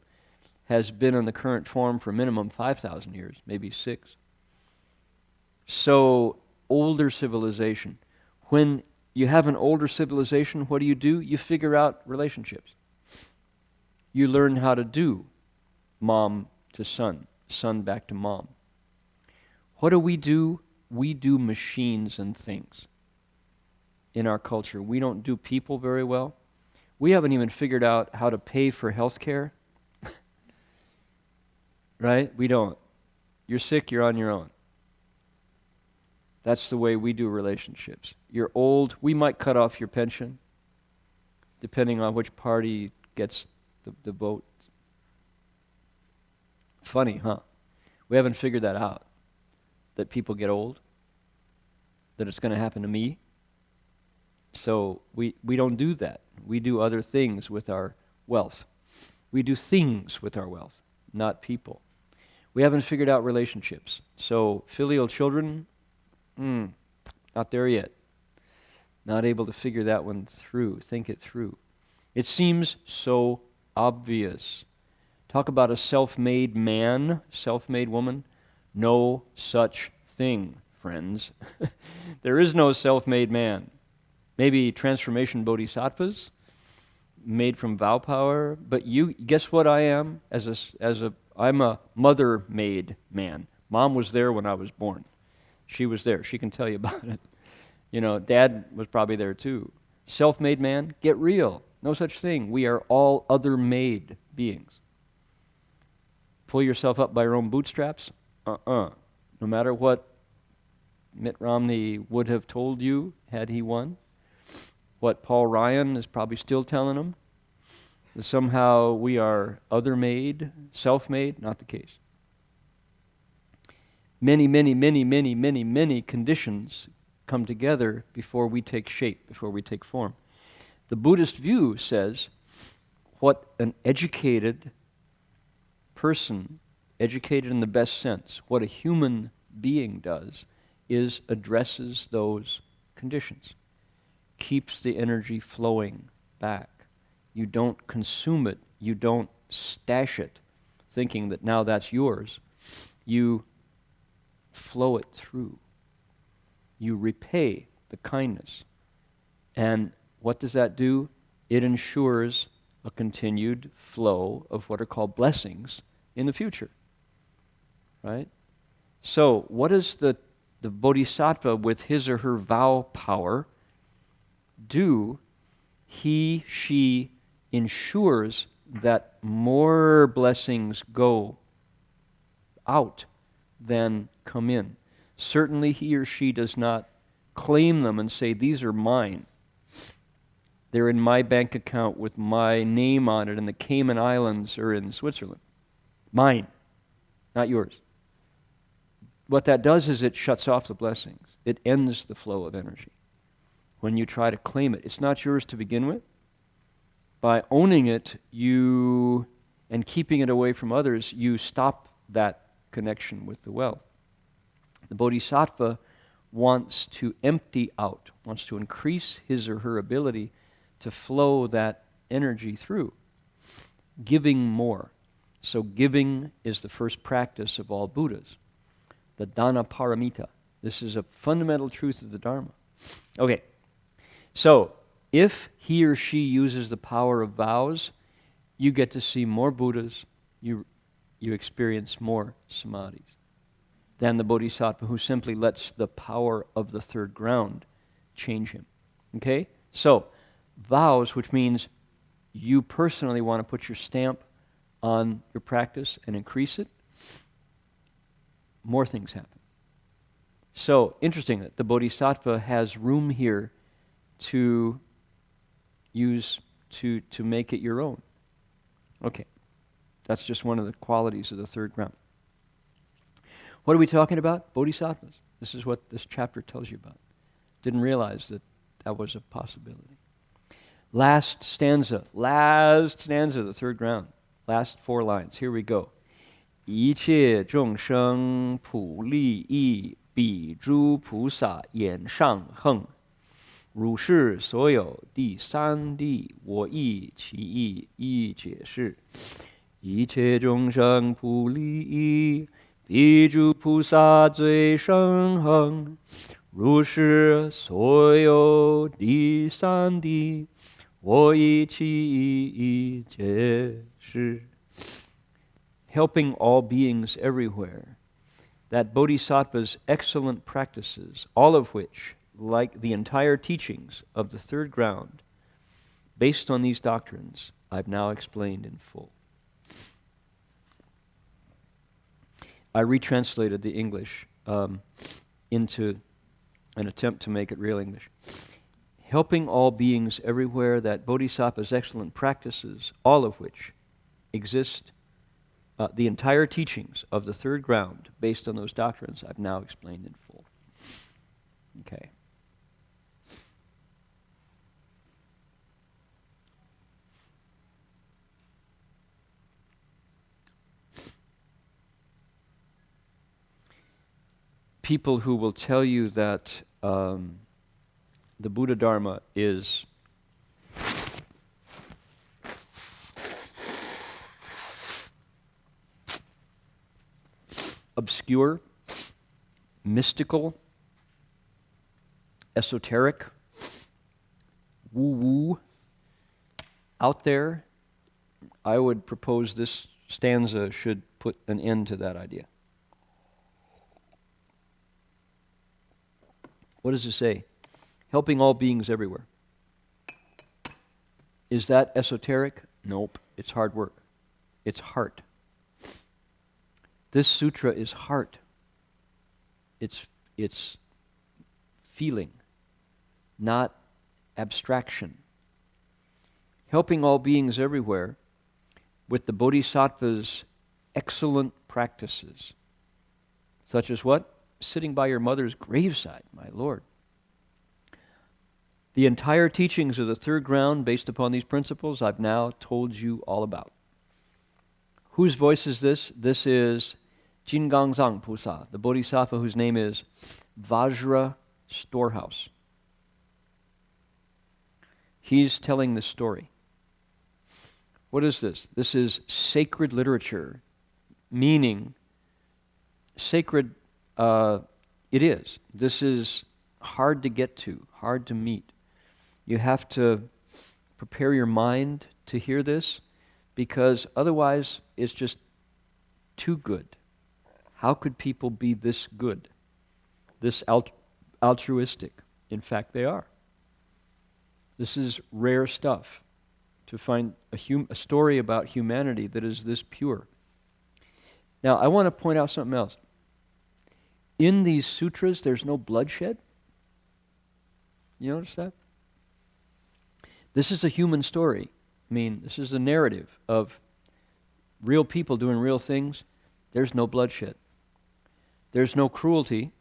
has been in the current form for minimum 5,000 years, maybe 6. So, older civilization. When you have an older civilization, what do? You figure out relationships. You learn how to do mom to son, son back to mom. What do? We do machines and things. In our culture, we don't do people very well. We haven't even figured out how to pay for health care. Right? We don't. You're sick, you're on your own. That's the way we do relationships. You're old, we might cut off your pension, depending on which party gets the vote. Funny, huh? We haven't figured that out. That people get old. That it's going to happen to me. So we don't do that. We do other things with our wealth. We do things with our wealth, not people. We haven't figured out relationships. So filial children, not there yet. Not able to figure that one through, think it through. It seems so obvious. Talk about a self-made man, self-made woman. No such thing, friends. There is no self-made man. Maybe transformation bodhisattvas, made from vow power. But you, guess what I am? I'm a mother-made man. Mom was there when I was born. She was there. She can tell you about it. You know, Dad was probably there too. Self-made man, get real. No such thing. We are all other-made beings. Pull yourself up by your own bootstraps? No matter what Mitt Romney would have told you had he won, what Paul Ryan is probably still telling him, that somehow we are other-made, self-made, not the case. Many, many, many, many, many, many conditions come together before we take shape, before we take form. The Buddhist view says what an educated person, educated in the best sense, what a human being does is addresses those conditions, keeps the energy flowing back. You don't consume it, you don't stash it, thinking that now that's yours, you flow it through. You repay the kindness. And what does that do? It ensures a continued flow of what are called blessings in the future. Right? So, what does the Bodhisattva with his or her vow power do? He, she ensures that more blessings go out than come in. Certainly he or she does not claim them and say, these are mine. They're in my bank account with my name on it in the Cayman Islands or in Switzerland. Mine, not yours. What that does is it shuts off the blessings. It ends the flow of energy. When you try to claim it, it's not yours to begin with. By owning it, and keeping it away from others, you stop that connection with the well. The Bodhisattva wants to empty out, wants to increase his or her ability to flow that energy through, giving more. So giving is the first practice of all Buddhas, the dana paramita. This is a fundamental truth of the Dharma. Okay, so if he or she uses the power of vows, you get to see more Buddhas, you experience more samadhis than the Bodhisattva who simply lets the power of the third ground change him. Okay? So, vows, which means you personally want to put your stamp on your practice and increase it, more things happen. So, interesting that the Bodhisattva has room here to use, to make it your own. Okay. That's just one of the qualities of the third ground. What are we talking about? Bodhisattvas. This is what this chapter tells you about. Didn't realize that that was a possibility. Last stanza, the third ground. Last 4 lines. Here we go. 一切众生普利益，彼诸菩萨眼上横。如是所有第三谛，我亦其意亦解释。一切众生普利益，彼诸菩萨最深恒。如是所有第三谛，我亦其意亦解释。Helping all beings everywhere. That Bodhisattva's excellent practices, all of which, like the entire teachings of the third ground, based on these doctrines, I've now explained in full. I retranslated the English into an attempt to make it real English. Helping all beings everywhere, that Bodhisattva's excellent practices, all of which exist, the entire teachings of the third ground, based on those doctrines, I've now explained in full. Okay. People who will tell you that the Buddha Dharma is obscure, mystical, esoteric, woo-woo, out there, I would propose this stanza should put an end to that idea. What does it say? Helping all beings everywhere. Is that esoteric? Nope. It's hard work. It's heart. This sutra is heart. It's feeling, not abstraction. Helping all beings everywhere with the Bodhisattva's excellent practices, such as what? Sitting by your mother's graveside, my Lord. The entire teachings of the third ground based upon these principles I've now told you all about. Whose voice is this? This is Jingangzang Pusa, the Bodhisattva whose name is Vajra Storehouse. He's telling the story. What is this? This is sacred literature meaning sacred it is. This is hard to get to, hard to meet. You have to prepare your mind to hear this, because otherwise it's just too good. How could people be this good, this altruistic? In fact, they are. This is rare stuff, to find a story about humanity that is this pure. Now, I want to point out something else. In these sutras, there's no bloodshed. You notice that? This is a human story. I mean, this is a narrative of real people doing real things. There's no bloodshed. There's no cruelty.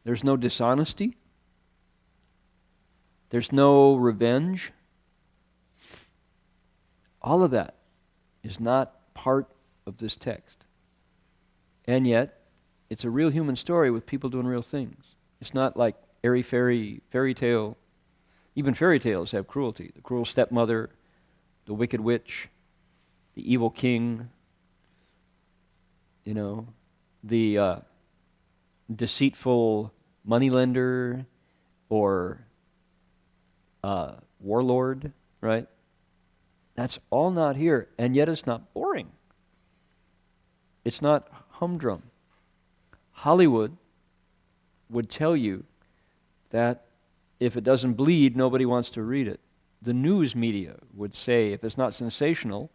There's no dishonesty. There's no revenge. All of that is not part of this text. And yet, it's a real human story with people doing real things. It's not like airy-fairy fairy tale. Even fairy tales have cruelty. The cruel stepmother, the wicked witch, the evil king, the deceitful moneylender or warlord, right? That's all not here, and yet it's not boring. It's not humdrum. Hollywood would tell you that if it doesn't bleed, nobody wants to read it. The news media would say if it's not sensational,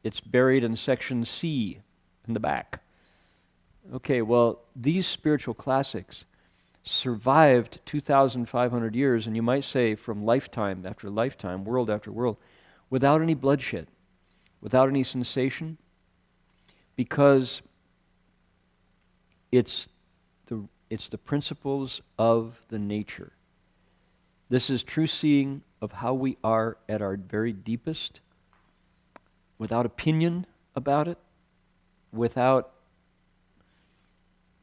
it's buried in section C in the back. Okay, well, these spiritual classics survived 2,500 years, and you might say from lifetime after lifetime, world after world, without any bloodshed, without any sensation, because it's the principles of the nature. This is true seeing of how we are at our very deepest, without opinion about it, without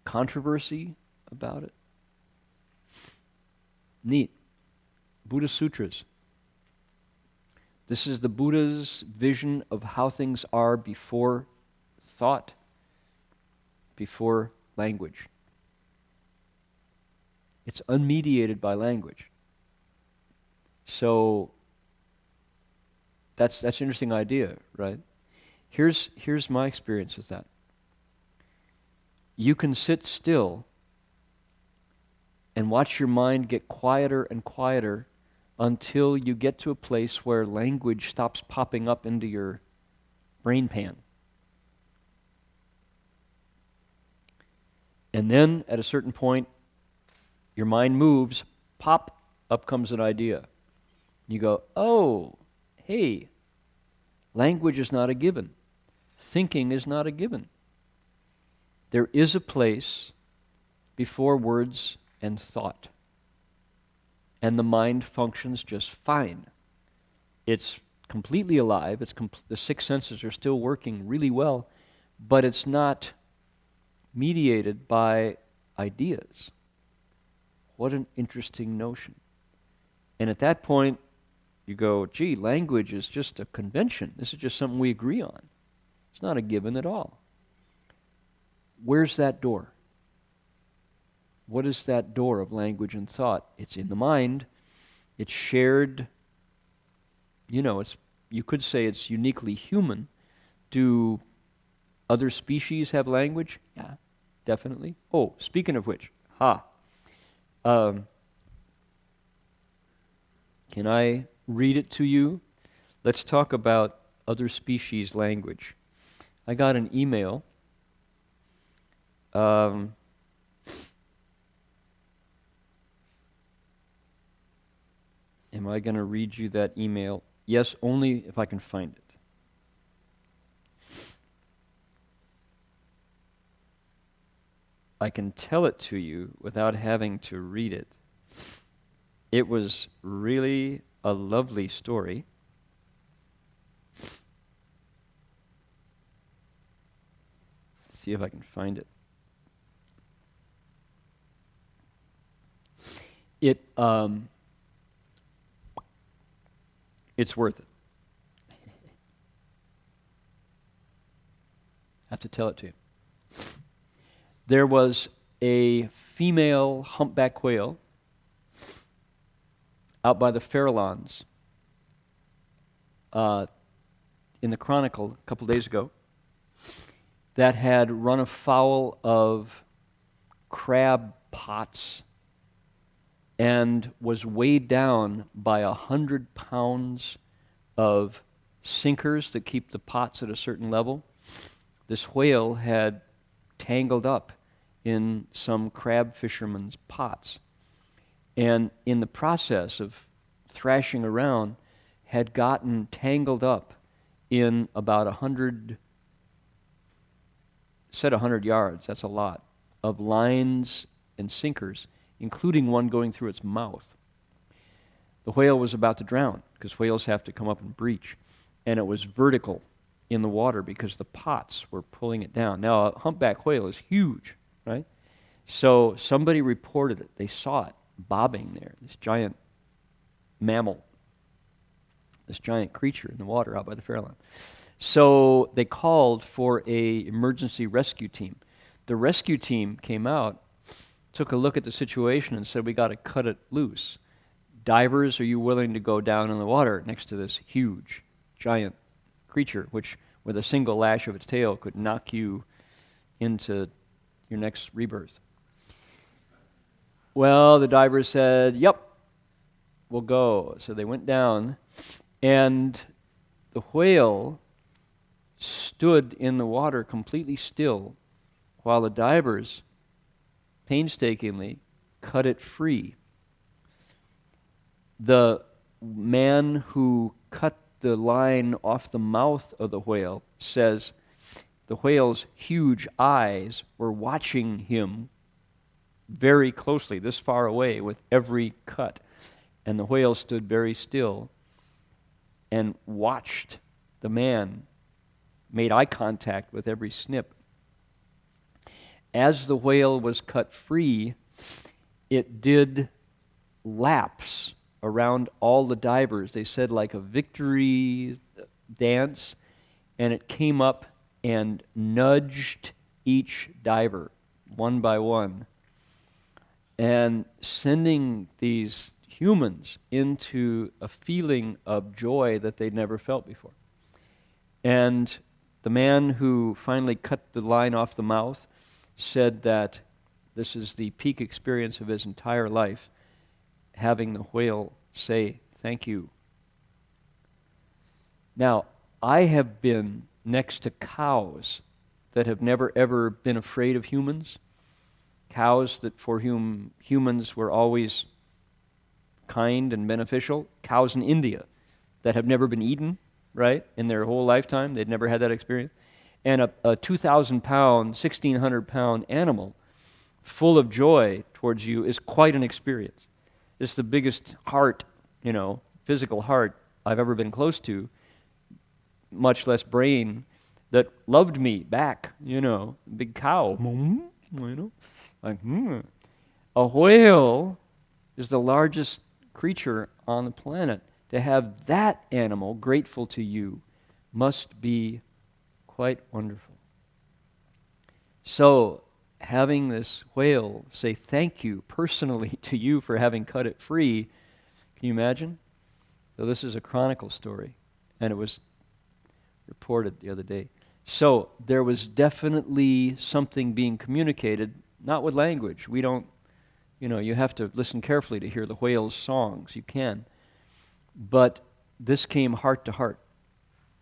controversy about it. Neat. Buddhist Sutras. This is the Buddha's vision of how things are before thought, before language. It's unmediated by language. So that's an interesting idea, right? Here's my experience with that. You can sit still and watch your mind get quieter and quieter until you get to a place where language stops popping up into your brain pan. And then at a certain point, your mind moves, pop, up comes an idea. You go, oh, hey, language is not a given. Thinking is not a given. There is a place before words and thought. And the mind functions just fine. It's completely alive. The six senses are still working really well, but it's not mediated by ideas. What an interesting notion. And at that point, you go, gee, language is just a convention. This is just something we agree on. It's not a given at all. Where's that door? What is that door of language and thought? It's in the mind. It's shared. You could say it's uniquely human. Do other species have language? Yeah, definitely. Oh, speaking of which, can I read it to you? Let's talk about other species' language. I got an email. Am I going to read you that email? Yes, only if I can find it. I can tell it to you without having to read it. It was really a lovely story. Let's see if I can find it. It's worth it. have to tell it to you. There was a female humpback whale out by the Farallones in the Chronicle a couple days ago that had run afoul of crab pots and was weighed down by 100 pounds of sinkers that keep the pots at a certain level. This whale had tangled up in some crab fishermen's pots, and in the process of thrashing around had gotten tangled up in about 100 yards, that's a lot, of lines and sinkers, including one going through its mouth. The whale was about to drown, because whales have to come up and breach, and it was vertical in the water because the pots were pulling it down. Now, a humpback whale is huge, right? So somebody reported it. They saw it bobbing there, this giant mammal, this giant creature in the water out by the Farallon. So they called for an emergency rescue team. The rescue team came out, took a look at the situation and said, we got to cut it loose. Divers, are you willing to go down in the water next to this huge, giant creature, which with a single lash of its tail could knock you into your next rebirth? Well, the divers said, yep, we'll go. So they went down, and the whale stood in the water completely still while the divers painstakingly cut it free. The man who cut the line off the mouth of the whale says the whale's huge eyes were watching him very closely, this far away, with every cut. And the whale stood very still and watched the man, made eye contact with every snip. As the whale was cut free, it did laps around all the divers. They said like a victory dance, and it came up and nudged each diver one by one, and sending these humans into a feeling of joy that they'd never felt before. And the man who finally cut the line off the mouth said that this is the peak experience of his entire life, having the whale say thank you. Now, I have been next to cows that have never ever been afraid of humans, cows that for whom humans were always kind and beneficial, cows in India that have never been eaten, right, in their whole lifetime. They'd never had that experience. And a 2,000-pound, 1,600-pound animal full of joy towards you is quite an experience. It's the biggest heart, physical heart I've ever been close to, much less brain, that loved me back, big cow, like, A whale is the largest creature on the planet. To have that animal grateful to you must be quite wonderful. So, having this whale say thank you personally to you for having cut it free, can you imagine? So this is a Chronicle story, and it was reported the other day. So there was definitely something being communicated, not with language. We don't, you have to listen carefully to hear the whale's songs. You can. But this came heart to heart,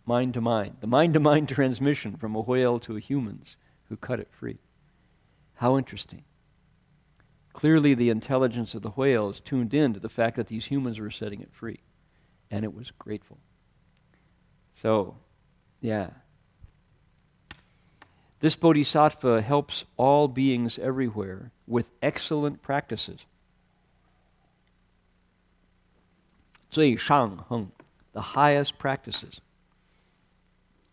mind to mind. The mind-to-mind transmission from a whale to a humans who cut it free. How interesting. Clearly the intelligence of the whale is tuned in to the fact that these humans were setting it free. And it was grateful. So, yeah. This Bodhisattva helps all beings everywhere with excellent practices. 最上恒, the highest practices.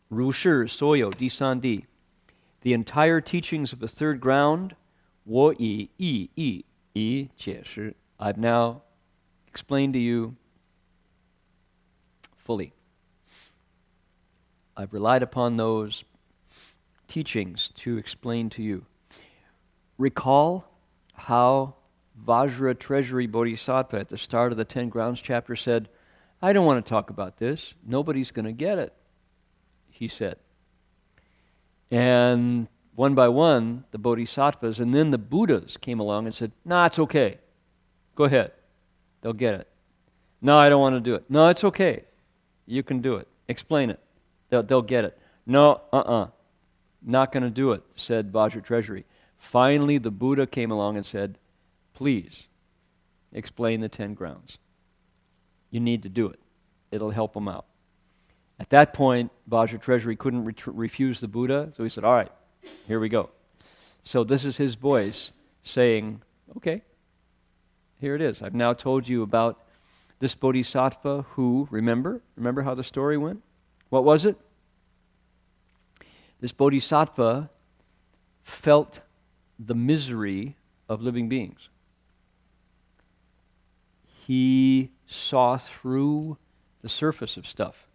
如是所有第三地, the entire teachings of the third ground, 我以意义以解释. I've now explained to you fully. I've relied upon those teachings to explain to you. Recall how Vajra Treasury Bodhisattva at the start of the 10 Grounds chapter said, I don't want to talk about this. Nobody's going to get it, he said. And one by one, the Bodhisattvas and then the Buddhas came along and said, nah, it's okay. Go ahead. They'll get it. No, I don't want to do it. No, it's okay. You can do it. Explain it. They'll get it. No, not going to do it, said Vajra Treasury. Finally, the Buddha came along and said, please, explain the 10 grounds. You need to do it. It'll help them out. At that point, Vajra Treasury couldn't refuse the Buddha, so he said, all right, here we go. So this is his voice saying, okay, here it is. I've now told you about this Bodhisattva who, remember how the story went? What was it? This Bodhisattva felt the misery of living beings. He saw through the surface of stuff.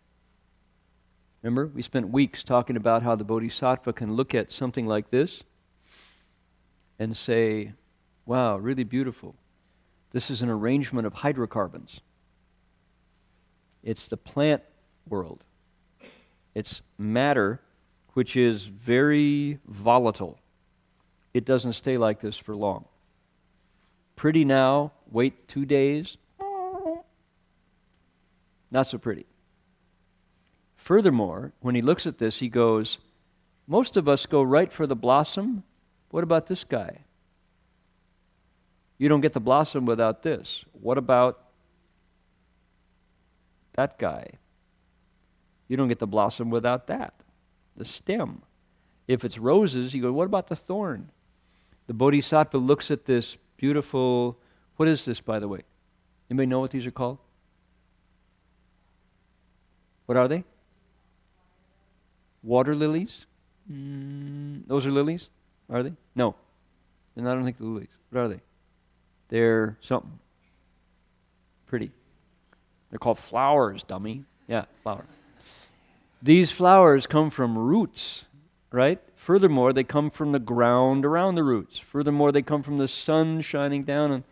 Remember, we spent weeks talking about how the Bodhisattva can look at something like this and say, wow, really beautiful. This is an arrangement of hydrocarbons. It's the plant world. It's matter which is very volatile. It doesn't stay like this for long. Pretty now, wait 2 days, not so pretty. Furthermore, when he looks at this, he goes, most of us go right for the blossom. What about this guy? You don't get the blossom without this. What about that guy? You don't get the blossom without that, the stem. If it's roses, you go, what about the thorn? The Bodhisattva looks at this beautiful, what is this, by the way? Anybody know what these are called? What are they? Water lilies? Those are lilies? Are they? No. And I don't think they're lilies. What are they? They're something. Pretty. They're called flowers, dummy. Yeah, flower. These flowers come from roots, right? Furthermore, they come from the ground around the roots. Furthermore, they come from the sun shining down. And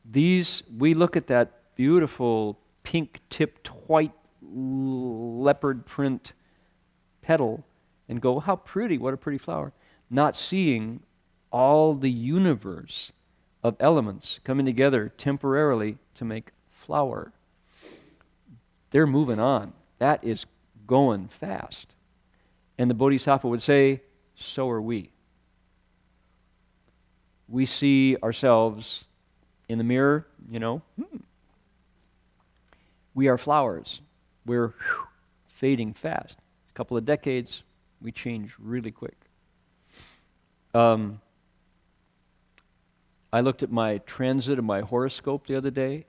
these, we look at that beautiful pink-tipped white leopard print petal and go, how pretty, what a pretty flower. Not seeing all the universe of elements coming together temporarily to make flower. They're moving on. That is going fast. And the Bodhisattva would say, so are we. We see ourselves in the mirror, We are flowers. We're fading fast. A couple of decades, we change really quick. I looked at my transit of my horoscope the other day,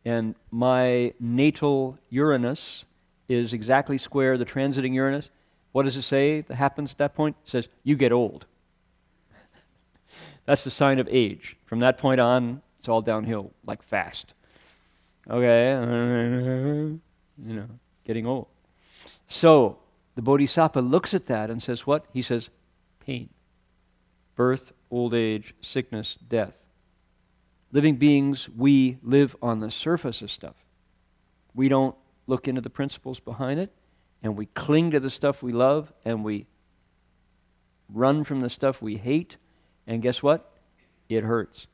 and my natal Uranus is exactly square the transiting Uranus. What does it say that happens at that point? It says, you get old. That's the sign of age. From that point on, it's all downhill, like fast. Okay, getting old. So, the Bodhisattva looks at that and says what? He says, pain. Birth, old age, sickness, death. Living beings, we live on the surface of stuff. We don't look into the principles behind it, and we cling to the stuff we love, and we run from the stuff we hate, and guess what? It hurts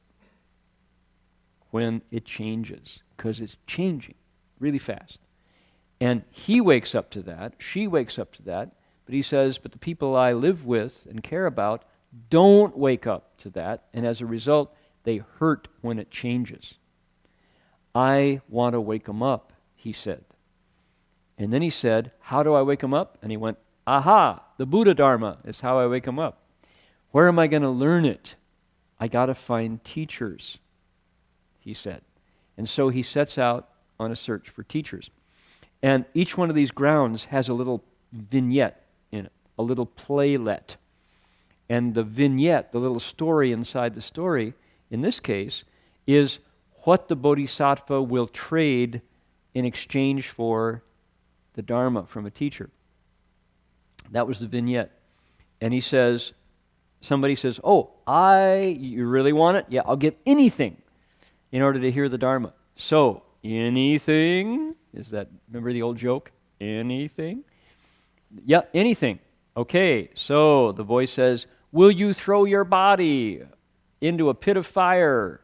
when it changes, because it's changing really fast. And he wakes up to that, she wakes up to that, but he says, but the people I live with and care about don't wake up to that, and as a result, they hurt when it changes. I want to wake them up, he said. And then he said, how do I wake them up? And he went, aha, the Buddha Dharma is how I wake them up. Where am I going to learn it? I got to find teachers, he said. And so he sets out on a search for teachers. And each one of these grounds has a little vignette in it, a little playlet. And the vignette, the little story inside the story, in this case, is what the Bodhisattva will trade in exchange for the Dharma from a teacher. That was the vignette. And he says, somebody says, oh, you really want it? Yeah, I'll give anything in order to hear the Dharma. So, anything? Remember the old joke? Anything? Yeah, anything. Okay, so the voice says, will you throw your body into a pit of fire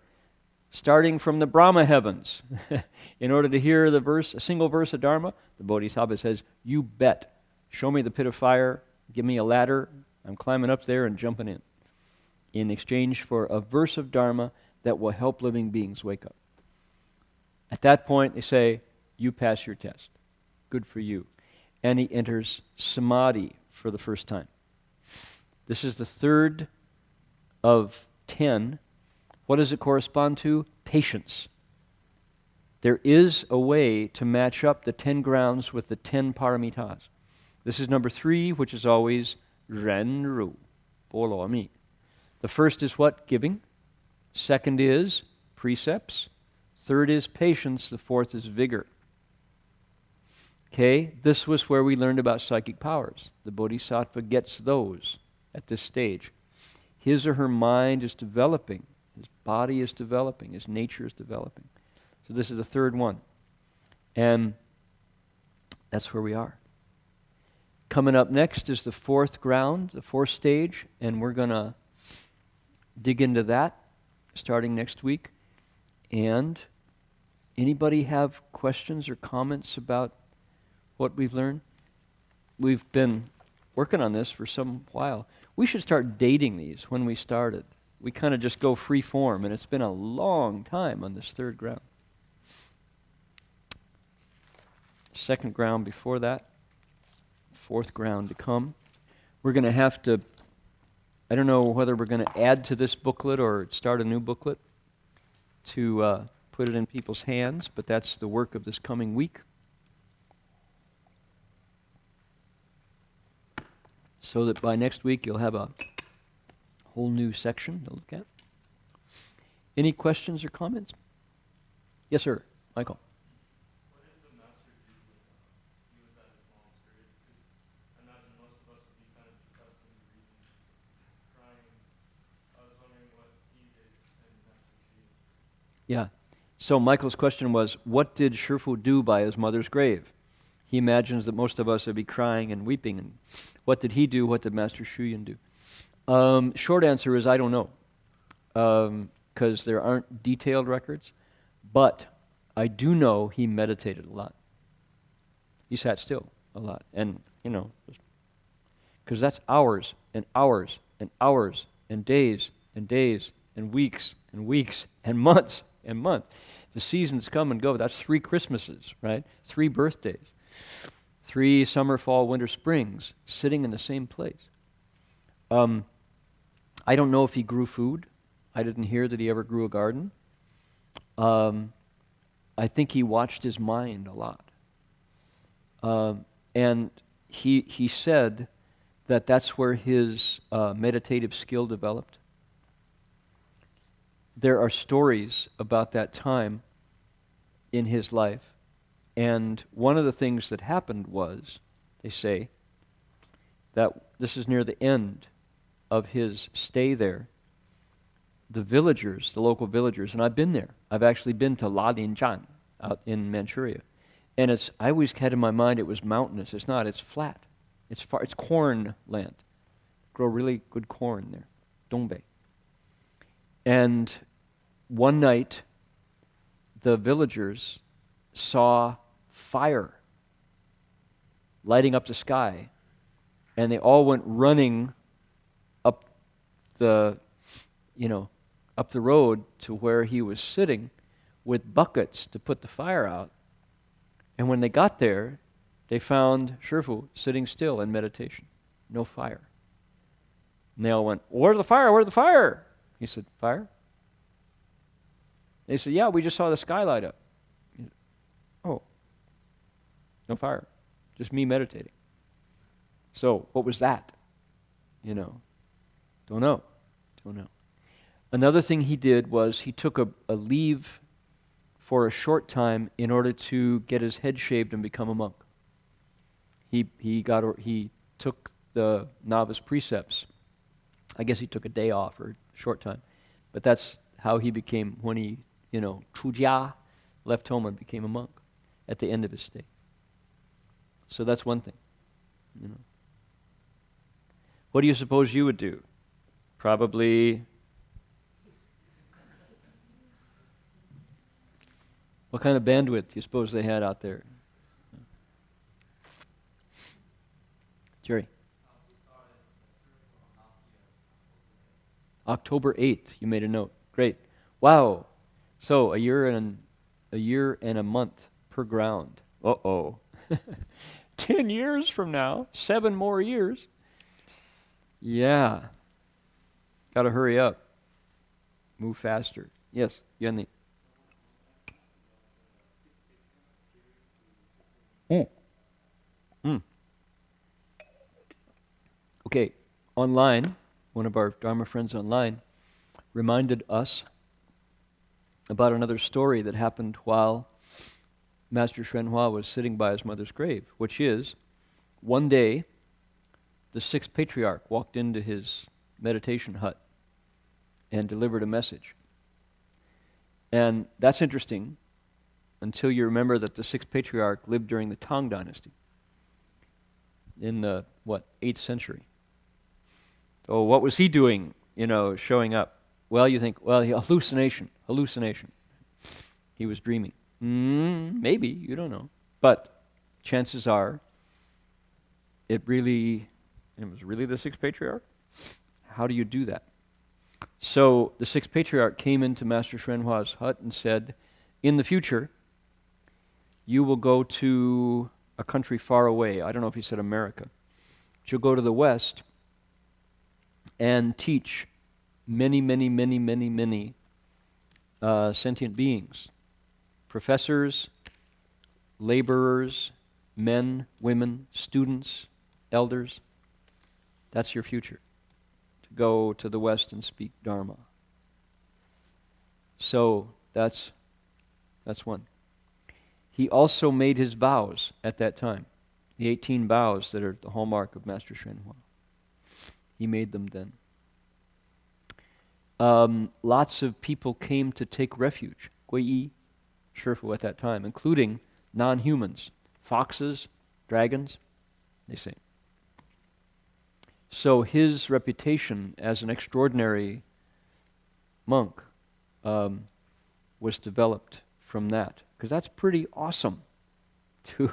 starting from the Brahma heavens in order to hear a single verse of Dharma? The Bodhisattva says, you bet. Show me the pit of fire, give me a ladder, I'm climbing up there and jumping in exchange for a verse of Dharma that will help living beings wake up. At that point, they say, you pass your test. Good for you. And he enters Samadhi for the first time. This is the third of 10. What does it correspond to? Patience. There is a way to match up the 10 grounds with the 10 paramitas. This is number 3, which is always Ren Ru, Bolo Mi. The first is what? Giving. Second is precepts. Third is patience. The fourth is vigor. Okay, this was where we learned about psychic powers. The Bodhisattva gets those at this stage. His or her mind is developing. His body is developing. His nature is developing. So this is the third one. And that's where we are. Coming up next is the fourth ground, the fourth stage, and we're going to dig into that starting next week. And anybody have questions or comments about what we've learned? We've been working on this for some while. We should start dating these when we started. We kind of just go free form, and it's been a long time on this third ground. Second ground before that. Fourth ground to come. We're going to have to, I don't know whether we're going to add to this booklet or start a new booklet to put it in people's hands, but that's the work of this coming week. So that by next week you'll have a whole new section to look at. Any questions or comments? Yes, sir. Michael. What did the master do when he was at his monastery? Because I imagine most of us would be kind of depressed and grieving, crying. I was wondering what he did and Master Shi. Yeah. So Michael's question was, what did Shifu do by his mother's grave? He imagines that most of us would be crying and weeping. And what did he do? What did Master Shuyan do? Short answer is I don't know, because there aren't detailed records. But I do know he meditated a lot. He sat still a lot. And, because that's hours and hours and hours and days and days and weeks and months and months. The seasons come and go. That's 3 Christmases, right? 3 birthdays. 3 summer, fall, winter, springs, sitting in the same place. I don't know if he grew food. I didn't hear that he ever grew a garden. I think he watched his mind a lot. And he said that that's where his meditative skill developed. There are stories about that time in his life. And one of the things that happened was, they say, that this is near the end of his stay there. The villagers, the local villagers, and I've been there. I've actually been to Ladinjan out in Manchuria. And I always had in my mind it was mountainous. It's not, it's flat. It's corn land. Grow really good corn there. Dongbei. And one night, the villagers saw fire lighting up the sky, and they all went running up the road to where he was sitting with buckets to put the fire out. And when they got there, they found Shifu sitting still in meditation. No fire. And they all went, "Where's the fire? Where's the fire?" He said, "Fire?" They said, "Yeah, we just saw the sky light up." He said, "Oh, no fire. Just me meditating." So, what was that? Don't know. Another thing he did was he took a leave for a short time in order to get his head shaved and become a monk. He took the novice precepts. I guess he took a day off or a short time. But that's how he became, when he, chujia, left home and became a monk at the end of his stay. So that's one thing. What do you suppose you would do? Probably... What kind of bandwidth do you suppose they had out there? Jerry? October 8th, you made a note. Great. Wow. So a year and a month per ground. Uh-oh. 10 years from now, 7 more years. Yeah. Got to hurry up. Move faster. Yes, Yanni. Okay, online, one of our Dharma friends online reminded us about another story that happened while Master Hsuan was sitting by his mother's grave, which is, one day, the sixth patriarch walked into his meditation hut and delivered a message. And that's interesting until you remember that the sixth patriarch lived during the Tang dynasty in the, 8th century. So what was he doing, showing up? Well, you think, hallucination. He was dreaming. Maybe, you don't know. But chances are, it was really the sixth patriarch? How do you do that? So the sixth patriarch came into Master Hsuan hut and said, in the future, you will go to a country far away. I don't know if he said America. But you'll go to the West and teach many sentient beings, professors, laborers, men, women, students, elders. That's your future, to go to the West and speak Dharma. So that's one. He also made his vows at that time, the 18 vows that are the hallmark of Master Hsuan. He made them then. Lots of people came to take refuge, Guiyi, Shifu at that time, including non-humans, foxes, dragons, they say. So his reputation as an extraordinary monk was developed from that, because that's pretty awesome to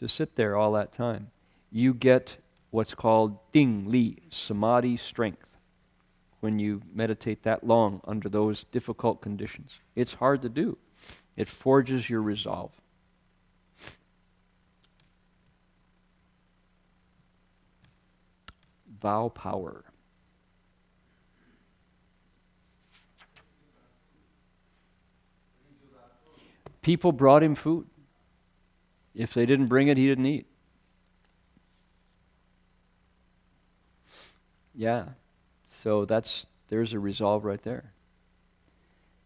sit there all that time. You get what's called Ding Li, samadhi strength, when you meditate that long under those difficult conditions. It's hard to do. It forges your resolve. Vow power. People brought him food. If they didn't bring it, he didn't eat. Yeah. So there's a resolve right there.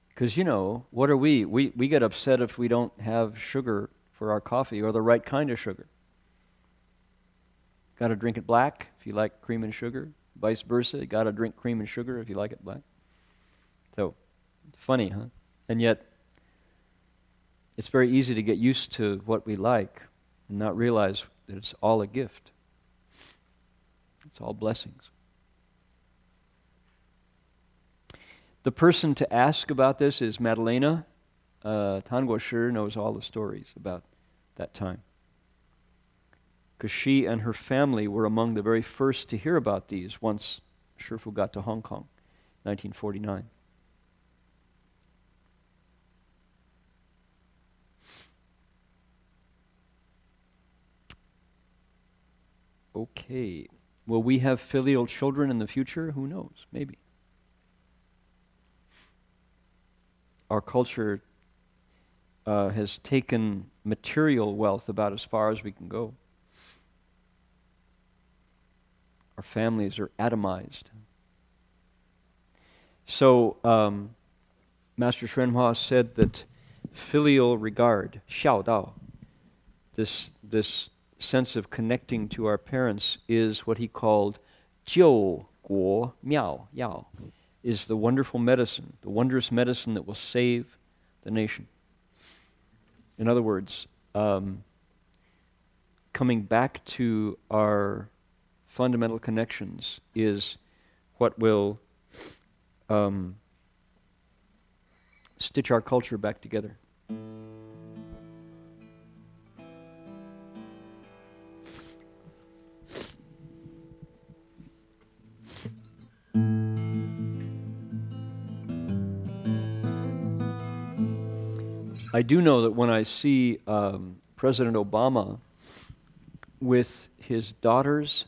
Because, what are we? We get upset if we don't have sugar for our coffee, or the right kind of sugar. Got to drink it black if you like cream and sugar. Vice versa, you got to drink cream and sugar if you like it black. So, it's funny, huh? And yet, it's very easy to get used to what we like and not realize that it's all a gift. It's all blessings. The person to ask about this is Madalena. Tanguo Shi knows all the stories about that time, because she and her family were among the very first to hear about these once Shifu got to Hong Kong, 1949. Okay. Will we have filial children in the future? Who knows? Maybe. Our culture has taken material wealth about as far as we can go. Our families are atomized. So, Master Hsuan said that filial regard, 孝道, this sense of connecting to our parents is what he called 救国妙药, is the wonderful medicine, the wondrous medicine that will save the nation. In other words, coming back to our fundamental connections is what will stitch our culture back together. I do know that when I see President Obama with his daughters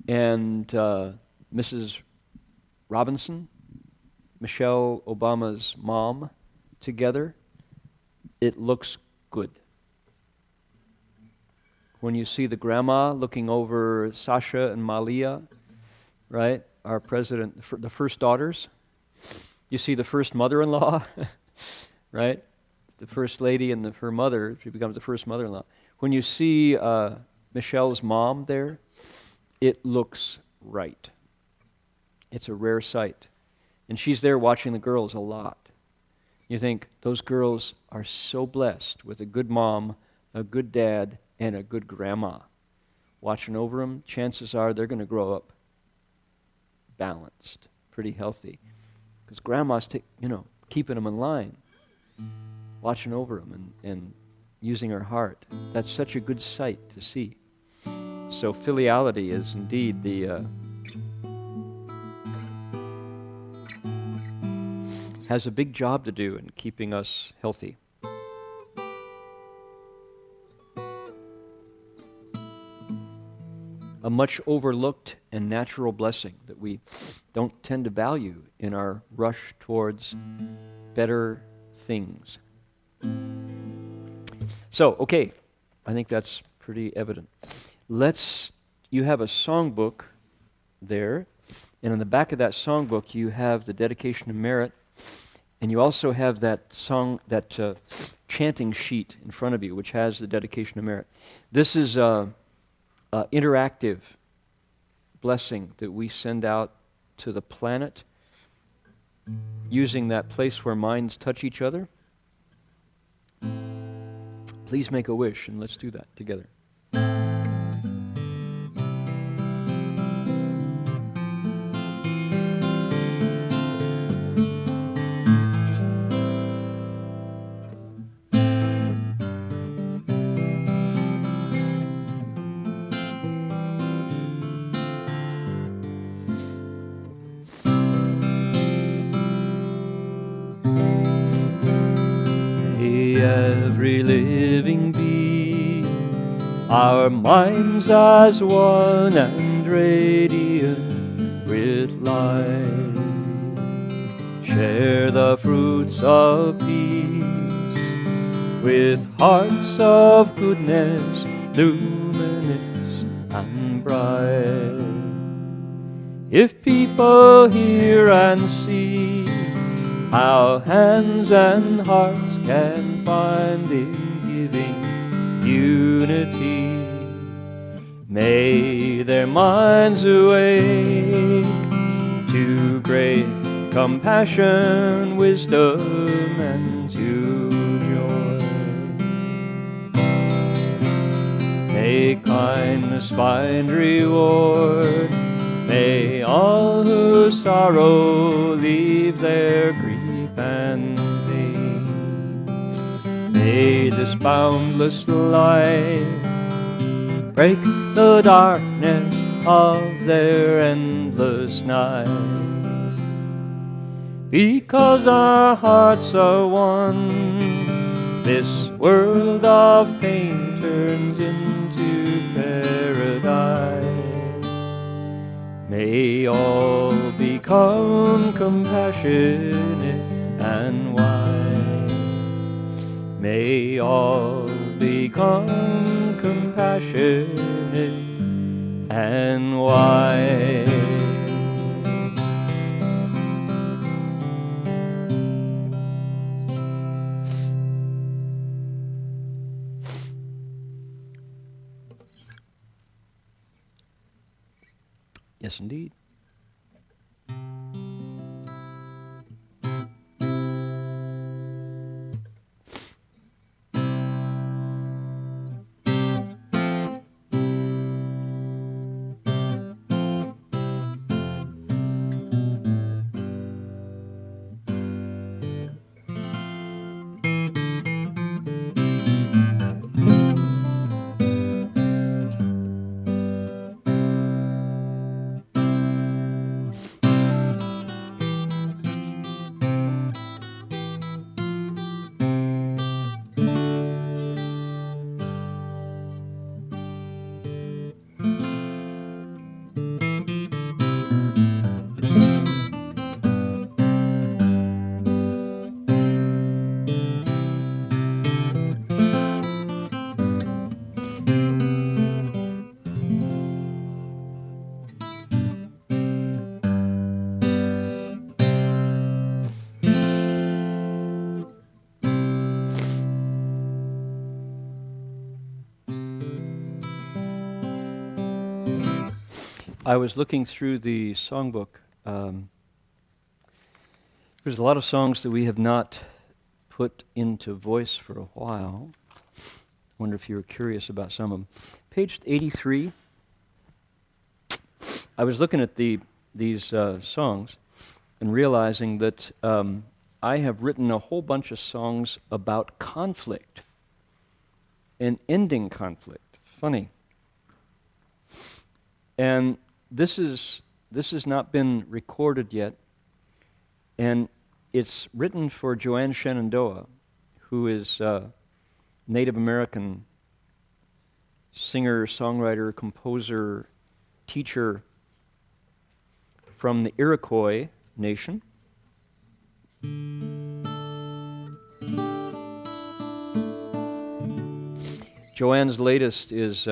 and Mrs. Robinson, Michelle Obama's mom, together, it looks good. When you see the grandma looking over Sasha and Malia, right, our president, the first daughters, you see the first mother-in-law, right, the first lady and her mother, she becomes the first mother-in-law. When you see Michelle's mom there, it looks right. It's a rare sight. And she's there watching the girls a lot. You think, those girls are so blessed with a good mom, a good dad, and a good grandma. Watching over them, chances are they're going to grow up balanced, pretty healthy. Because grandma's keeping them in line, watching over them and using her heart. That's such a good sight to see. So filiality is indeed has a big job to do in keeping us healthy. A much overlooked and natural blessing that we don't tend to value in our rush towards better things. So, okay, I think that's pretty evident. You have a songbook there, and on the back of that songbook you have the dedication of merit, and you also have that chanting sheet in front of you, which has the dedication of merit. This is interactive blessing that we send out to the planet using that place where minds touch each other. Please make a wish and let's do that together. Every living being, our minds as one and radiant with light, share the fruits of peace with hearts of goodness, luminous and bright. If people hear and see how hands and hearts can find in giving unity, may their minds awake to great compassion, wisdom, and to joy. May kindness find reward, may all who sorrow leave their grief and pain. May this boundless light break the darkness of their endless night. Because our hearts are one, this world of pain turns into paradise. May all become compassionate and wise. May all become compassionate and wise. Yes, indeed. I was looking through the songbook. There's a lot of songs that we have not put into voice for a while. I wonder if you were curious about some of them. Page 83. I was looking at these songs and realizing that I have written a whole bunch of songs about conflict and ending conflict. Funny. And this has not been recorded yet, and it's written for Joanne Shenandoah, who is a Native American singer, songwriter, composer, teacher from the Iroquois nation. Joanne's latest is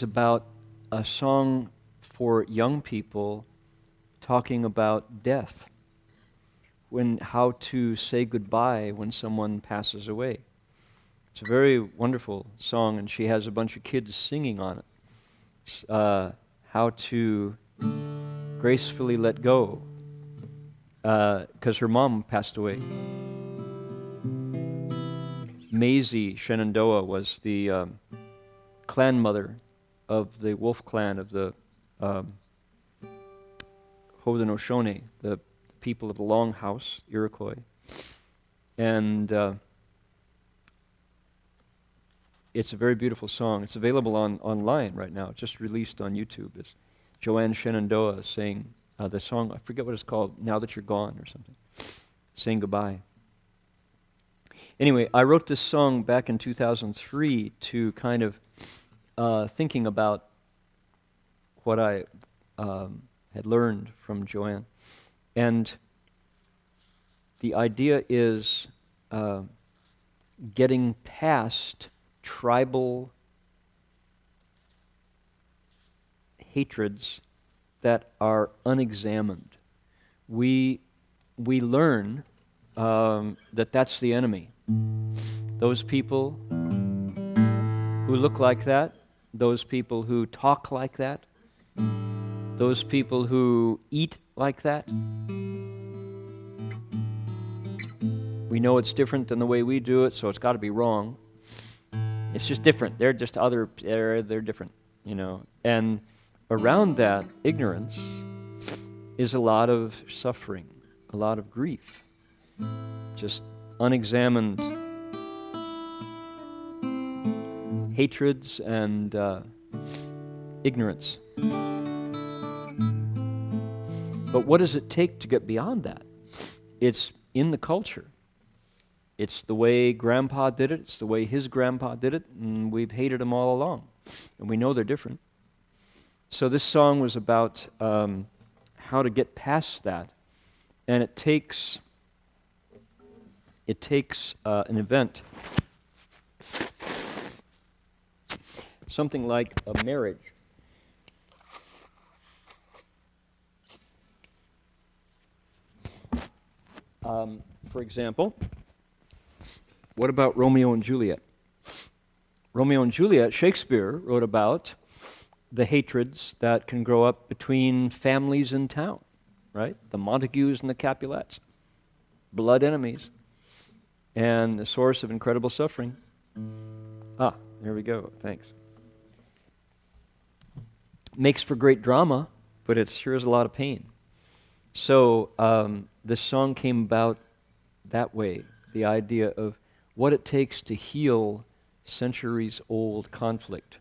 about a song for young people talking about death, how to say goodbye when someone passes away. It's a very wonderful song, and she has a bunch of kids singing on it. How to gracefully let go, because her mom passed away. Maisie Shenandoah was the clan mother of the wolf clan of the Haudenosaunee, the people of the Longhouse, Iroquois. And it's a very beautiful song. It's available online right now. It's just released on YouTube. It's Joanne Shenandoah saying the song, I forget what it's called, Now That You're Gone or something, saying goodbye. Anyway, I wrote this song back in 2003 to kind of thinking about what I had learned from Joanne. And the idea is getting past tribal hatreds that are unexamined. We learn that that's the enemy. Those people who look like that, those people who talk like that, those people who eat like that. We know it's different than the way we do it, so it's got to be wrong. It's just different. They're just other, they're different, you know. And around that ignorance is a lot of suffering, a lot of grief, just unexamined hatreds and ignorance. But what does it take to get beyond that? It's in the culture. It's the way Grandpa did it. It's the way his grandpa did it. And we've hated them all along. And we know they're different. So this song was about how to get past that. And it takes an event, something like a marriage. For example, what about Romeo and Juliet? Romeo and Juliet, Shakespeare wrote about the hatreds that can grow up between families in town, right? The Montagues and the Capulets, blood enemies, and the source of incredible suffering. Ah, there we go, thanks. Makes for great drama, but it sure is a lot of pain. So this song came about that way, the idea of what it takes to heal centuries-old conflict.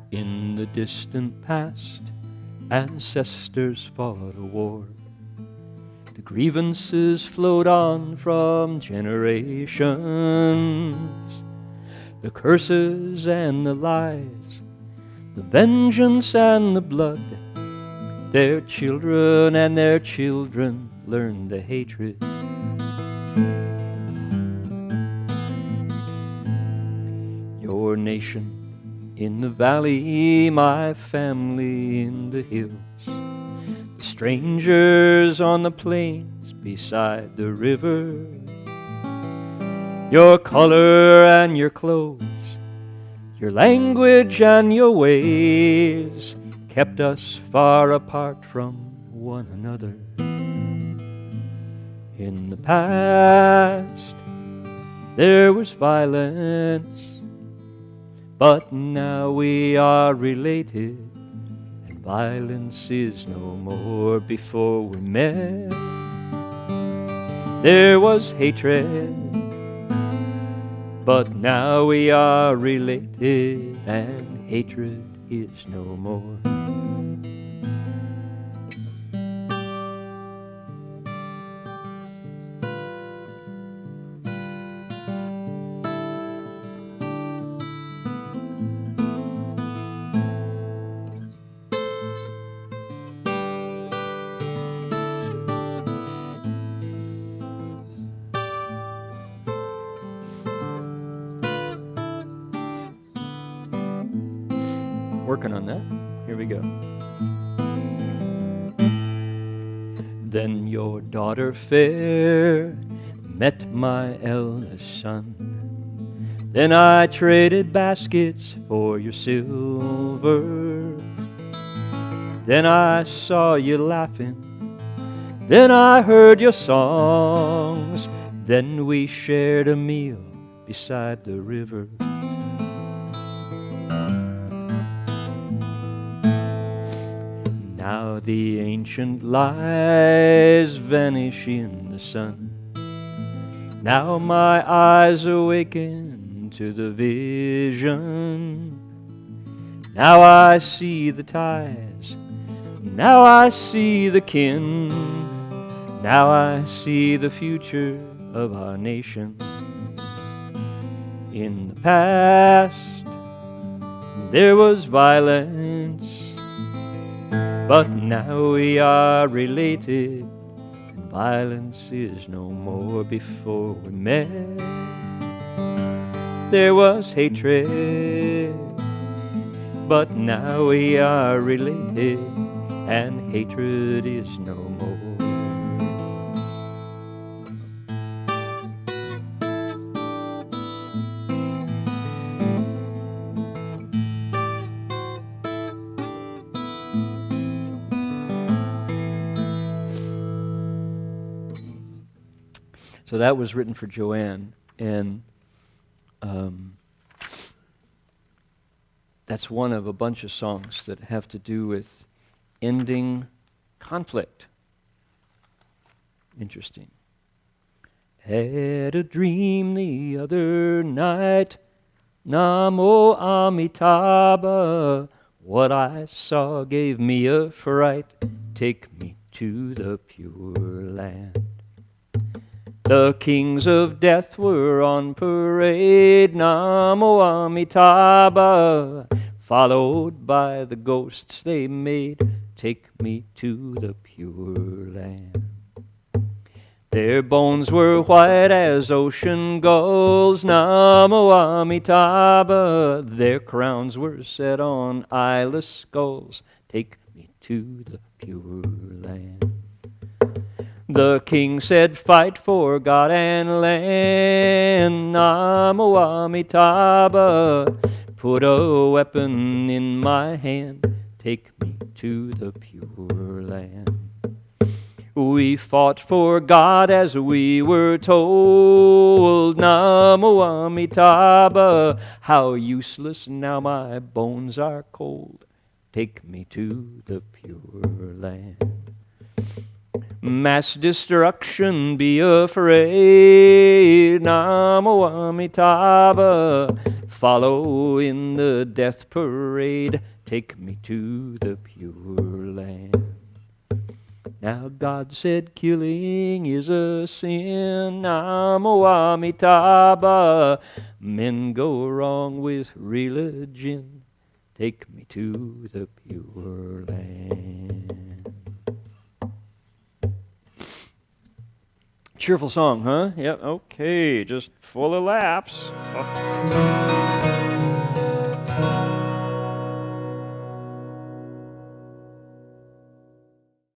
In the distant past, ancestors fought a war. The grievances flowed on from generations. The curses and the lies, the vengeance and the blood. Their children and their children learned the hatred. Your nation in the valley, my family in the hills, the strangers on the plains beside the river. Your color and your clothes, your language and your ways kept us far apart from one another. In the past, there was violence, but now we are related, and violence is no more. Before we met, there was hatred, but now we are related, and hatred is no more. Working on that. Here we go. Then your daughter fair met my eldest son. Then I traded baskets for your silver. Then I saw you laughing. Then I heard your songs. Then we shared a meal beside the river. Now the ancient lies vanish in the sun. Now my eyes awaken to the vision. Now I see the ties. Now I see the kin. Now I see the future of our nation. In the past, there was violence, but now we are related, and violence is no more. Before we met, there was hatred, but now we are related, and hatred is no more. So that was written for Joanne, and that's one of a bunch of songs that have to do with ending conflict. Interesting. Had a dream the other night, Namo Amitabha. What I saw gave me a fright. Take me to the Pure Land. The kings of death were on parade, Namo Amitabha, followed by the ghosts they made. Take me to the Pure Land. Their bones were white as ocean gulls, Namo Amitabha. Their crowns were set on eyeless skulls. Take me to the pure land. The king said, fight for God and land, Namo Amitabha. Put a weapon in my hand, take me to the pure land. We fought for God as we were told, Namo Amitabha. How useless now my bones are cold. Take me to the pure land. Mass destruction, be afraid, Namo Amitabha. Follow in the death parade, take me to the pure land. Now God said killing is a sin, Namo Amitabha. Men go wrong with religion, take me to the pure land. Cheerful song, huh? Yep, okay, just full of laughs. Oh.